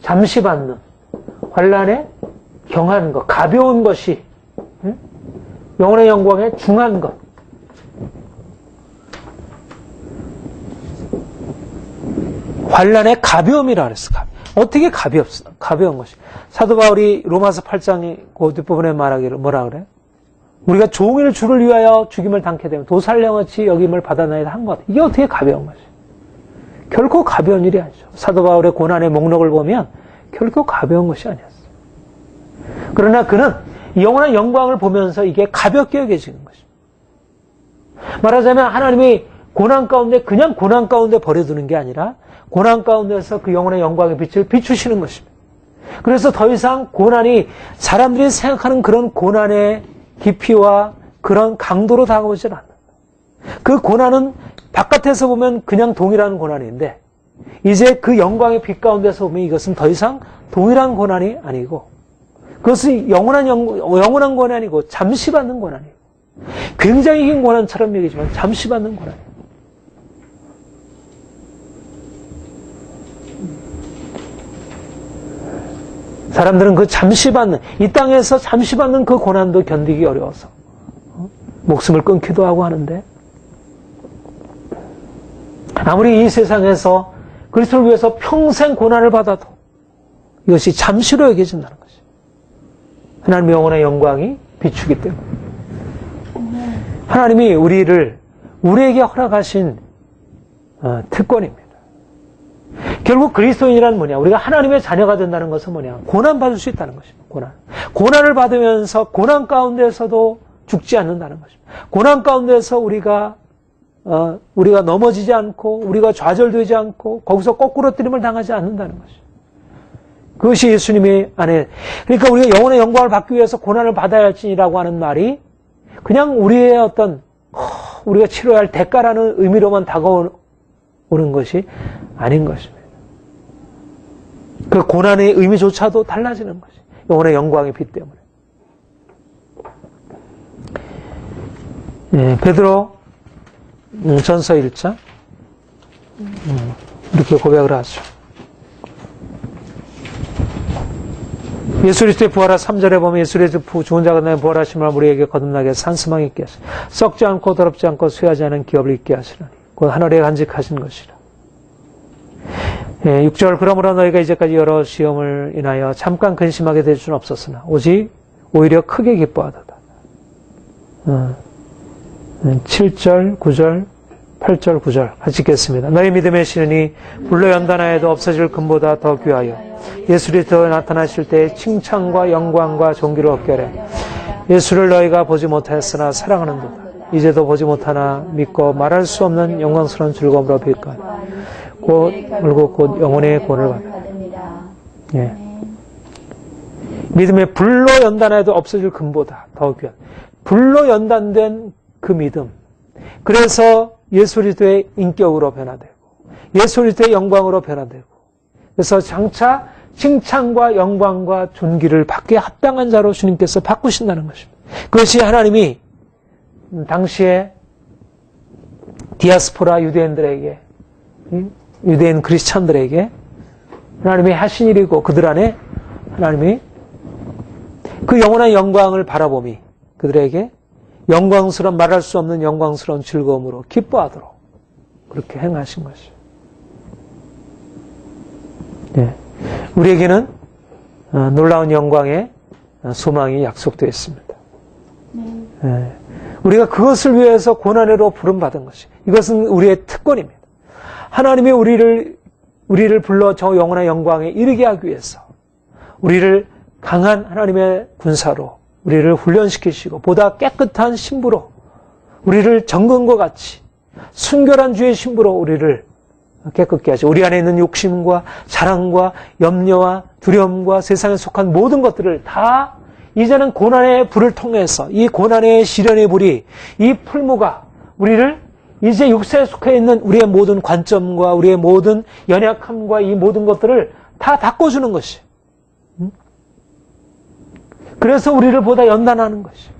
A: 잠시 받는 환난에 경한 것, 가벼운 것이 영원의 영광에 중한 것. 환난의 가벼움이라 그랬어. 어떻게 가벼운 것이? 사도 바울이 로마서 8장 그 뒷부분에 말하기를 뭐라 그래? 우리가 종일 주를 위하여 죽임을 당케 되면 도살령어치 여김을 받아나야 한 것. 이게 어떻게 가벼운 것이? 결코 가벼운 일이 아니죠. 사도 바울의 고난의 목록을 보면 결코 가벼운 것이 아니었어요. 그러나 그는 영원한 영광을 보면서 이게 가볍게 여겨지는 것입니다. 말하자면 하나님이 고난 가운데 그냥 고난 가운데 버려두는 게 아니라 고난 가운데서 그 영혼의 영광의 빛을 비추시는 것입니다. 그래서 더 이상 고난이 사람들이 생각하는 그런 고난의 깊이와 그런 강도로 다가오질 않는다. 그 고난은 바깥에서 보면 그냥 동일한 고난인데 이제 그 영광의 빛 가운데서 보면 이것은 더 이상 동일한 고난이 아니고 그것은 영원한 고난이 아니고 잠시 받는 고난이에요. 굉장히 긴 고난처럼 여기지만 잠시 받는 고난이에요. 사람들은 그 잠시 받는, 이 땅에서 잠시 받는 그 고난도 견디기 어려워서 목숨을 끊기도 하고 하는데 아무리 이 세상에서 그리스도를 위해서 평생 고난을 받아도 이것이 잠시로 여겨진다는 것이죠. 하나님의 영원한 영광이 비추기 때문에 하나님이 우리에게 허락하신 특권입니다. 결국 그리스도인이란 뭐냐? 우리가 하나님의 자녀가 된다는 것은 뭐냐? 고난받을 수 있다는 것입니다. 고난을 받으면서 고난 가운데서도 죽지 않는다는 것입니다. 고난 가운데서 우리가 넘어지지 않고 우리가 좌절되지 않고 거기서 거꾸로뜨림을 당하지 않는다는 것이죠. 그것이 예수님의 안에, 그러니까 우리가 영혼의 영광을 받기 위해서 고난을 받아야 할지라고 하는 말이 그냥 우리의 어떤 우리가 치러야 할 대가라는 의미로만 다가오는 것이 아닌 것입니다. 그 고난의 의미조차도 달라지는 것이 영혼의 영광의 빛 때문에. 베드로 전서 1장 이렇게 고백을 하죠. 예수 그리스도의 부활하 3절에 보면 예수 그리스도 죽은 자가 나의 부활하심을 우리에게 거듭나게 산스망 있게 하시라. 썩지 않고 더럽지 않고 쇠하지 않은 기업을 있게 하시라니 곧 하늘에 간직하신 것이라. 6절 그러므로 너희가 이제까지 여러 시험을 인하여 잠깐 근심하게 될 수는 없었으나 오히려 크게 기뻐하도다. 7절 9절 8절 9절 같이 읽겠습니다. 너희 믿음의 실은이 불로 연단하여도 없어질 금보다 더 귀하여 예수 그리스도 나타나실 때 칭찬과 영광과 존귀를 얻게 하려. 예수를 너희가 보지 못하였으나 사랑하는도다. 이제도 보지 못하나 믿고 말할 수 없는 영광스러운 즐거움으로 빌까. 곧 울고 곧 영혼의 구원을 받으라. 예. 믿음의 불로 연단하여도 없어질 금보다 더 귀한 불로 연단된 그 믿음. 그래서 예수 그리스도의 인격으로 변화되고 예수 그리스도의 영광으로 변화되고 그래서 장차 칭찬과 영광과 존귀를 받기에 합당한 자로 주님께서 바꾸신다는 것입니다. 그것이 하나님이 당시에 디아스포라 유대인들에게 유대인 크리스찬들에게 하나님이 하신 일이고 그들 안에 하나님이 그 영원한 영광을 바라보미 그들에게 영광스러운 말할 수 없는 영광스러운 즐거움으로 기뻐하도록 그렇게 행하신 것이죠. 네. 우리에게는 놀라운 영광의 소망이 약속되어 있습니다. 네. 우리가 그것을 위해서 고난으로 부름받은 것이 이것은 우리의 특권입니다. 하나님이 우리를 불러 저 영원한 영광에 이르게 하기 위해서 우리를 강한 하나님의 군사로 우리를 훈련시키시고 보다 깨끗한 신부로 우리를 정금과 같이 순결한 주의 신부로 우리를 깨끗게 하시고 우리 안에 있는 욕심과 자랑과 염려와 두려움과 세상에 속한 모든 것들을 다 이제는 고난의 불을 통해서 이 고난의 시련의 불이 이 풀무가 우리를 이제 육체에 속해 있는 우리의 모든 관점과 우리의 모든 연약함과 이 모든 것들을 다 닦아주는 것이 그래서 우리를 보다 연단하는 것이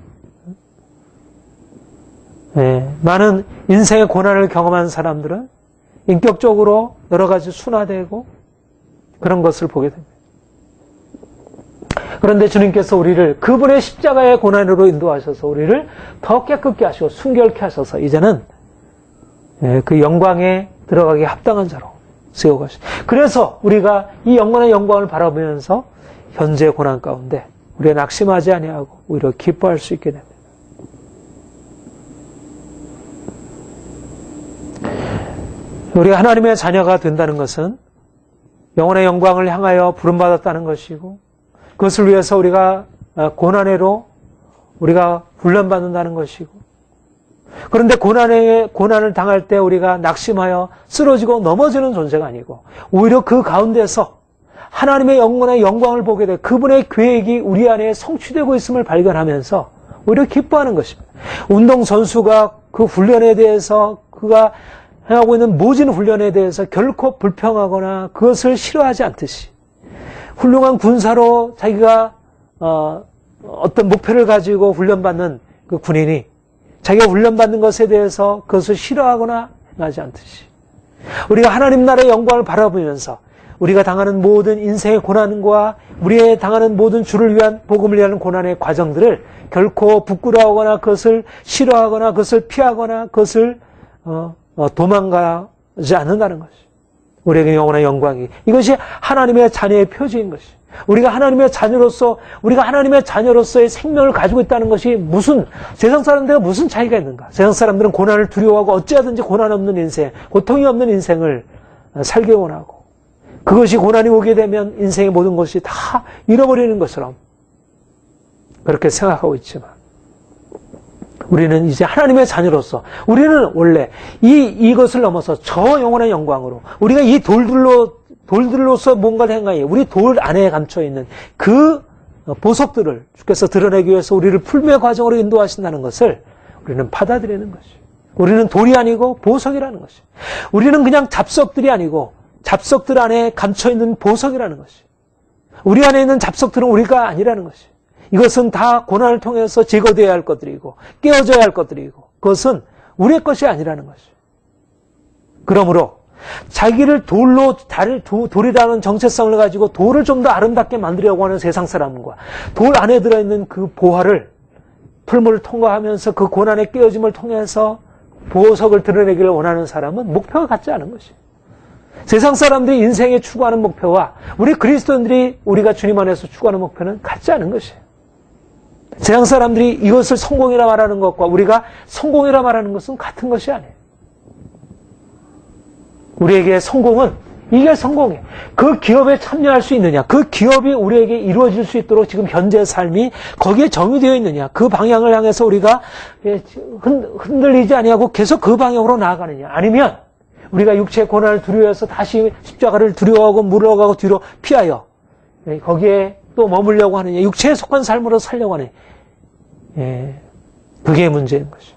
A: 네, 많은 인생의 고난을 경험한 사람들은 인격적으로 여러 가지 순화되고 그런 것을 보게 됩니다. 그런데 주님께서 우리를 그분의 십자가의 고난으로 인도하셔서 우리를 더 깨끗게 하시고 순결케 하셔서 이제는 그 영광에 들어가기 합당한 자로 세워가시고 그래서 우리가 이 영원한 영광을 바라보면서 현재 고난 가운데 우리가 낙심하지 아니하고 오히려 기뻐할 수 있게 됩니다. 우리가 하나님의 자녀가 된다는 것은 영원의 영광을 향하여 부름받았다는 것이고 그것을 위해서 우리가 고난으로 우리가 훈련받는다는 것이고 그런데 고난을 당할 때 우리가 낙심하여 쓰러지고 넘어지는 존재가 아니고 오히려 그 가운데서 하나님의 영원의 영광을 보게 돼 그분의 계획이 우리 안에 성취되고 있음을 발견하면서 오히려 기뻐하는 것입니다. 운동선수가 그 훈련에 대해서 그가 행하고 있는 모진 훈련에 대해서 결코 불평하거나 그것을 싫어하지 않듯이 훌륭한 군사로 자기가 어떤 목표를 가지고 훈련받는 그 군인이 자기가 훈련받는 것에 대해서 그것을 싫어하거나 행하지 않듯이 우리가 하나님 나라의 영광을 바라보면서 우리가 당하는 모든 인생의 고난과 우리의 당하는 모든 주를 위한 복음을 위한 고난의 과정들을 결코 부끄러워하거나 그것을 싫어하거나 그것을 피하거나 그것을 도망가지 않는다는 것이 우리에게 영원한 영광이 이것이 하나님의 자녀의 표지인 것이 우리가 하나님의 자녀로서의 생명을 가지고 있다는 것이 무슨 세상 사람들과 무슨 차이가 있는가? 세상 사람들은 고난을 두려워하고 어찌하든지 고난 없는 인생, 고통이 없는 인생을 살기 원하고 그것이 고난이 오게 되면 인생의 모든 것이 다 잃어버리는 것처럼 그렇게 생각하고 있지만 우리는 이제 하나님의 자녀로서 우리는 원래 이것을 넘어서 저 영혼의 영광으로 우리가 이 돌들로서 뭔가를 행하니 우리 돌 안에 감춰있는 그 보석들을 주께서 드러내기 위해서 우리를 풀매 과정으로 인도하신다는 것을 우리는 받아들이는 것이 우리는 돌이 아니고 보석이라는 것이 우리는 그냥 잡석들이 아니고 잡석들 안에 감춰있는 보석이라는 것이 우리 안에 있는 잡석들은 우리가 아니라는 것이 이것은 다 고난을 통해서 제거되어야 할 것들이고 깨어져야 할 것들이고 그것은 우리의 것이 아니라는 것이에요. 그러므로 자기를 돌이라는 정체성을 가지고 돌을 좀 더 아름답게 만들려고 하는 세상 사람과 돌 안에 들어있는 그 보화를 풀물을 통과하면서 그 고난의 깨어짐을 통해서 보석을 드러내기를 원하는 사람은 목표가 같지 않은 것이에요. 세상 사람들이 인생에 추구하는 목표와 우리 그리스도인들이 우리가 주님 안에서 추구하는 목표는 같지 않은 것이에요. 세상 사람들이 이것을 성공이라 말하는 것과 우리가 성공이라 말하는 것은 같은 것이 아니에요. 우리에게 성공은 이게 성공이에요. 그 기업에 참여할 수 있느냐, 그 기업이 우리에게 이루어질 수 있도록 지금 현재의 삶이 거기에 정의되어 있느냐, 그 방향을 향해서 우리가 흔들리지 아니하고 계속 그 방향으로 나아가느냐, 아니면 우리가 육체의 고난을 두려워해서 다시 십자가를 두려워하고 물러가고 뒤로 피하여 거기에 또 머물려고 하느냐, 육체에 속한 삶으로 살려고 하느냐, 그게 문제인 것이죠.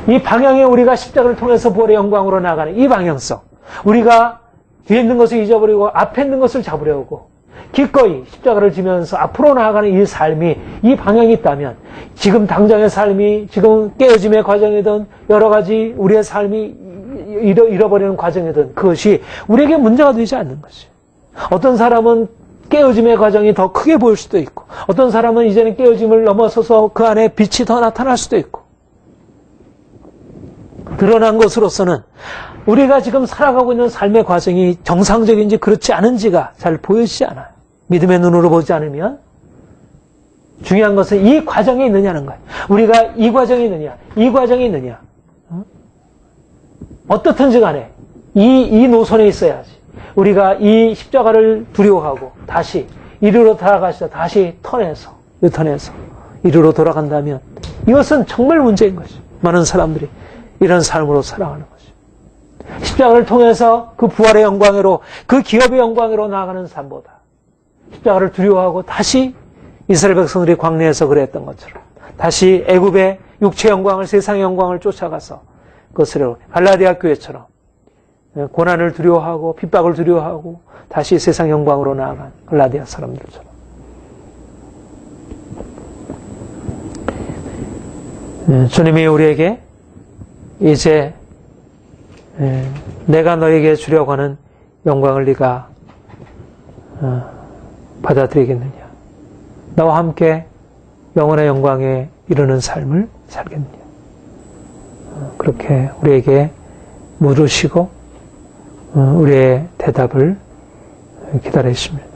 A: 이 방향에 우리가 십자가를 통해서 부활의 영광으로 나아가는 이 방향성, 우리가 뒤에 있는 것을 잊어버리고 앞에 있는 것을 잡으려고 기꺼이 십자가를 지면서 앞으로 나아가는 이 삶이, 이 방향이 있다면 지금 당장의 삶이, 지금 깨어짐의 과정이든 여러 가지 우리의 삶이 잃어버리는 과정이든 그것이 우리에게 문제가 되지 않는 것이에요. 어떤 사람은 깨어짐의 과정이 더 크게 보일 수도 있고, 어떤 사람은 이제는 깨어짐을 넘어서서 그 안에 빛이 더 나타날 수도 있고, 드러난 것으로서는 우리가 지금 살아가고 있는 삶의 과정이 정상적인지 그렇지 않은지가 잘 보이지 않아요. 믿음의 눈으로 보지 않으면. 중요한 것은 이 과정에 있느냐는 거예요. 우리가 이 과정에 있느냐, 이 과정에 있느냐. 어떻든지 간에 이 노선에 있어야지. 우리가 이 십자가를 두려워하고 다시 이리로 돌아가시다 다시 유턴해서 이리로 돌아간다면 이것은 정말 문제인 것이죠. 많은 사람들이 이런 삶으로 살아가는 것이죠. 십자가를 통해서 그 부활의 영광으로, 그 기업의 영광으로 나아가는 삶보다 십자가를 두려워하고 다시 이스라엘 백성들이 광야에서 그랬던 것처럼 다시 애굽의 육체의 영광을, 세상의 영광을 쫓아가서 그것을 갈라디아 교회처럼 고난을 두려워하고 핍박을 두려워하고 다시 세상 영광으로 나아간 갈라디아 사람들처럼 주님이 우리에게 이제 내가 너에게 주려고 하는 영광을 네가 받아들이겠느냐, 나와 함께 영원의 영광에 이르는 삶을 살겠느냐, 그렇게 우리에게 물으시고 우리의 대답을 기다리십니다.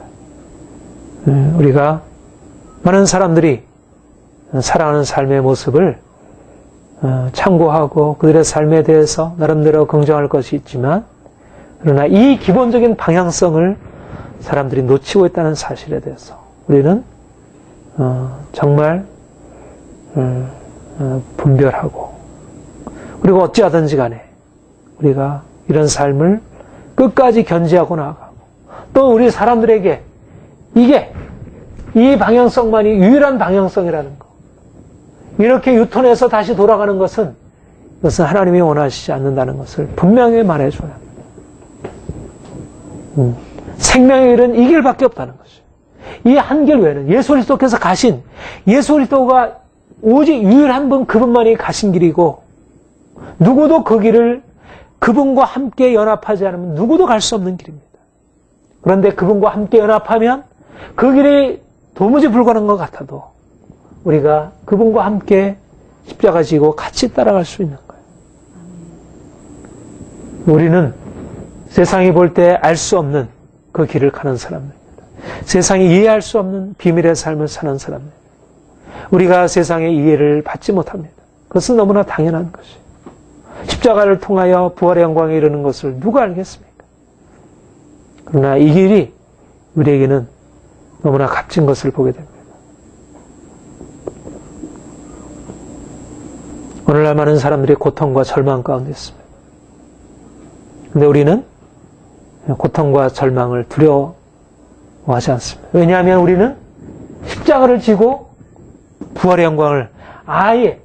A: 우리가 많은 사람들이 살아가는 삶의 모습을 참고하고 그들의 삶에 대해서 나름대로 긍정할 것이 있지만, 그러나 이 기본적인 방향성을 사람들이 놓치고 있다는 사실에 대해서 우리는 정말 분별하고, 그리고 어찌하든지 간에 우리가 이런 삶을 끝까지 견지하고 나아가고, 또 우리 사람들에게 이 방향성만이 유일한 방향성이라는 거, 이렇게 유턴해서 다시 돌아가는 것은, 그것은 하나님이 원하시지 않는다는 것을 분명히 말해줘야 합니다. 생명의 길은 이 길밖에 없다는 것이죠. 이 한 길 외에는 예수 그리스도께서 가신, 예수 그리스도가 오직 유일한 분, 그분만이 가신 길이고, 누구도 그 길을 그분과 함께 연합하지 않으면 누구도 갈 수 없는 길입니다. 그런데 그분과 함께 연합하면 그 길이 도무지 불가능한 것 같아도 우리가 그분과 함께 십자가 지고 같이 따라갈 수 있는 거예요. 우리는 세상이 볼 때 알 수 없는 그 길을 가는 사람들입니다. 세상이 이해할 수 없는 비밀의 삶을 사는 사람들. 우리가 세상의 이해를 받지 못합니다. 그것은 너무나 당연한 것이에요. 십자가를 통하여 부활의 영광에 이르는 것을 누가 알겠습니까? 그러나 이 길이 우리에게는 너무나 값진 것을 보게 됩니다. 오늘날 많은 사람들이 고통과 절망 가운데 있습니다. 그런데 우리는 고통과 절망을 두려워하지 않습니다. 왜냐하면 우리는 십자가를 지고 부활의 영광을 아예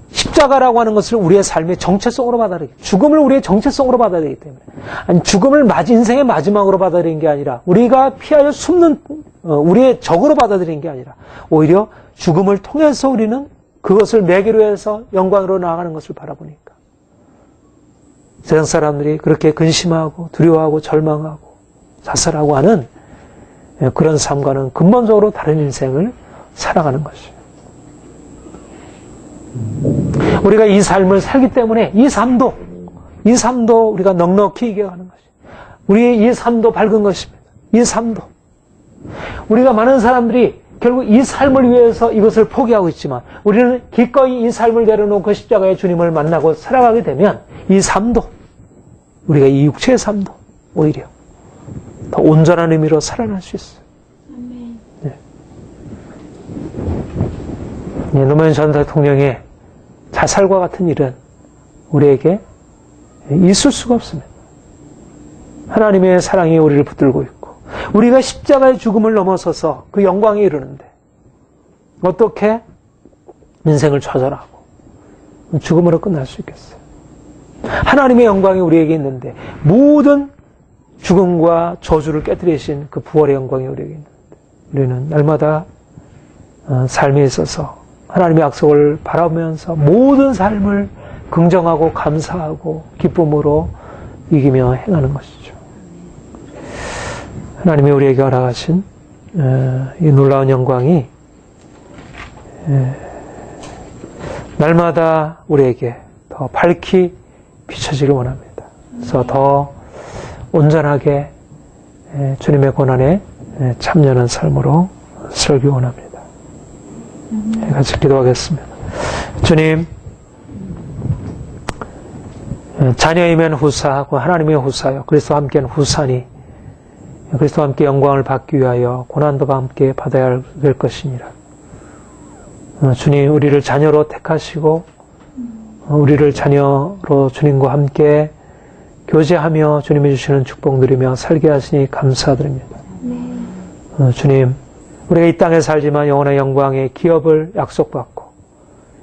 A: 십자가라고 하는 것을 우리의 삶의 정체성으로 받아들이기, 죽음을 우리의 정체성으로 받아들이기 때문에, 아니 죽음을 인생의 마지막으로 받아들이는 게 아니라, 우리가 피하여 숨는 우리의 적으로 받아들이는 게 아니라, 오히려 죽음을 통해서 우리는 그것을 매기로 해서 영광으로 나아가는 것을 바라보니까 세상 사람들이 그렇게 근심하고 두려워하고 절망하고 자살하고 하는 그런 삶과는 근본적으로 다른 인생을 살아가는 것이에요. 우리가 이 삶을 살기 때문에 이 삶도 우리가 넉넉히 이겨가는 것이에요. 우리의 이 삶도 밝은 것입니다. 이 삶도. 우리가 많은 사람들이 결국 이 삶을 위해서 이것을 포기하고 있지만 우리는 기꺼이 이 삶을 내려놓고 십자가의 주님을 만나고 살아가게 되면 이 삶도, 우리가 이 육체의 삶도 오히려 더 온전한 의미로 살아날 수 있어요. 네. 노무현 전 대통령의 자살과 같은 일은 우리에게 있을 수가 없습니다. 하나님의 사랑이 우리를 붙들고 있고 우리가 십자가의 죽음을 넘어서서 그 영광에 이르는데 어떻게 인생을 좌절하고 죽음으로 끝날 수 있겠어요? 하나님의 영광이 우리에게 있는데 모든 죽음과 저주를 깨뜨리신 그 부활의 영광이 우리에게 있는데 우리는 날마다 삶에 있어서 하나님의 약속을 바라보면서 모든 삶을 긍정하고 감사하고 기쁨으로 이기며 행하는 것이죠. 하나님이 우리에게 허락하신 이 놀라운 영광이 날마다 우리에게 더 밝히 비춰지길 원합니다. 그래서 더 온전하게 주님의 고난에 참여하는 삶으로 살기 원합니다. 같이 기도하겠습니다. 주님, 자녀이면 후사하고 하나님의 후사요 그리스도와 함께한 후사니 그리스도와 함께 영광을 받기 위하여 고난도 함께 받아야 될 것이니라. 주님, 우리를 자녀로 택하시고 우리를 자녀로 주님과 함께 교제하며 주님이 주시는 축복 누리며 살게 하시니 감사드립니다. 주님, 우리가 이 땅에 살지만 영원한 영광의 기업을 약속받고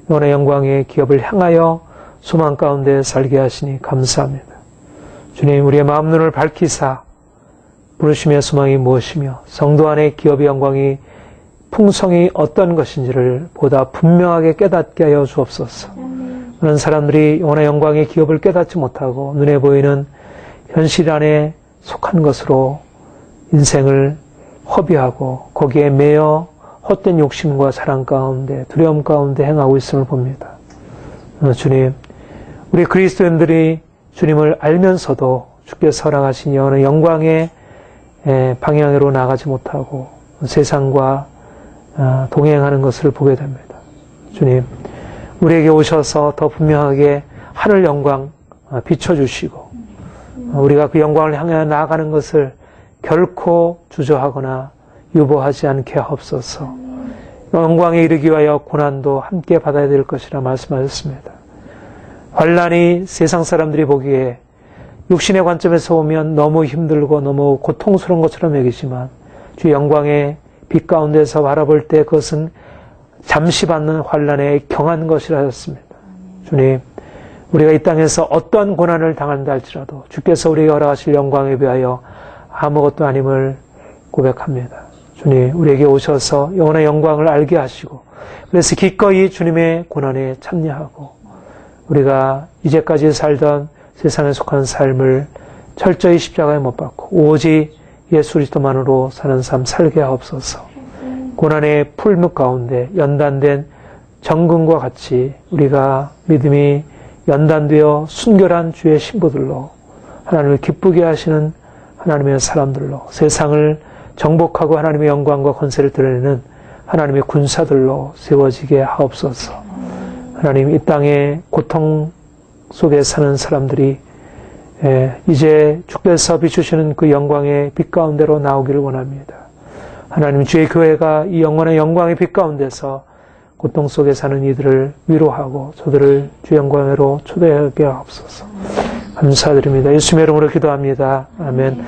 A: 영원한 영광의 기업을 향하여 소망 가운데 살게 하시니 감사합니다. 주님, 우리의 마음 눈을 밝히사 부르심의 소망이 무엇이며 성도 안의 기업의 영광이 풍성이 어떤 것인지를 보다 분명하게 깨닫게 하여 주옵소서. 그런 사람들이 영원한 영광의 기업을 깨닫지 못하고 눈에 보이는 현실 안에 속한 것으로 인생을 허비하고 거기에 매여 헛된 욕심과 사랑 가운데 두려움 가운데 행하고 있음을 봅니다. 주님, 우리 그리스도인들이 주님을 알면서도 주께서 허락하신 영원한 영광의 방향으로 나가지 못하고 세상과 동행하는 것을 보게 됩니다. 주님, 우리에게 오셔서 더 분명하게 하늘 영광 비춰주시고 우리가 그 영광을 향해 나아가는 것을 결코 주저하거나 유보하지 않게 하옵소서. 영광에 이르기 위하여 고난도 함께 받아야 될 것이라 말씀하셨습니다. 환난이 세상 사람들이 보기에 육신의 관점에서 보면 너무 힘들고 너무 고통스러운 것처럼 여기지만 주 영광의 빛 가운데서 바라볼 때 그것은 잠시 받는 환난에 경한 것이라 하셨습니다. 주님, 우리가 이 땅에서 어떠한 고난을 당한다 할지라도 주께서 우리에게 허락하실 영광에 비하여 아무것도 아님을 고백합니다. 주님, 우리에게 오셔서 영원한 영광을 알게 하시고 그래서 기꺼이 주님의 고난에 참여하고 우리가 이제까지 살던 세상에 속한 삶을 철저히 십자가에 못 박고 오직 예수 그리스도만으로 사는 삶 살게 하옵소서. 고난의 풀무 가운데 연단된 정금과 같이 우리가 믿음이 연단되어 순결한 주의 신부들로 하나님을 기쁘게 하시는 하나님의 사람들로 세상을 정복하고 하나님의 영광과 권세를 드러내는 하나님의 군사들로 세워지게 하옵소서. 하나님, 이 땅의 고통 속에 사는 사람들이 이제 주께서 비추시는 그 영광의 빛 가운데로 나오기를 원합니다. 하나님, 주의 교회가 이 영원한 영광의 빛 가운데서 고통 속에 사는 이들을 위로하고 저들을 주 영광으로 초대하게 하옵소서. 감사드립니다. 예수님의 이름으로 기도합니다. 아멘.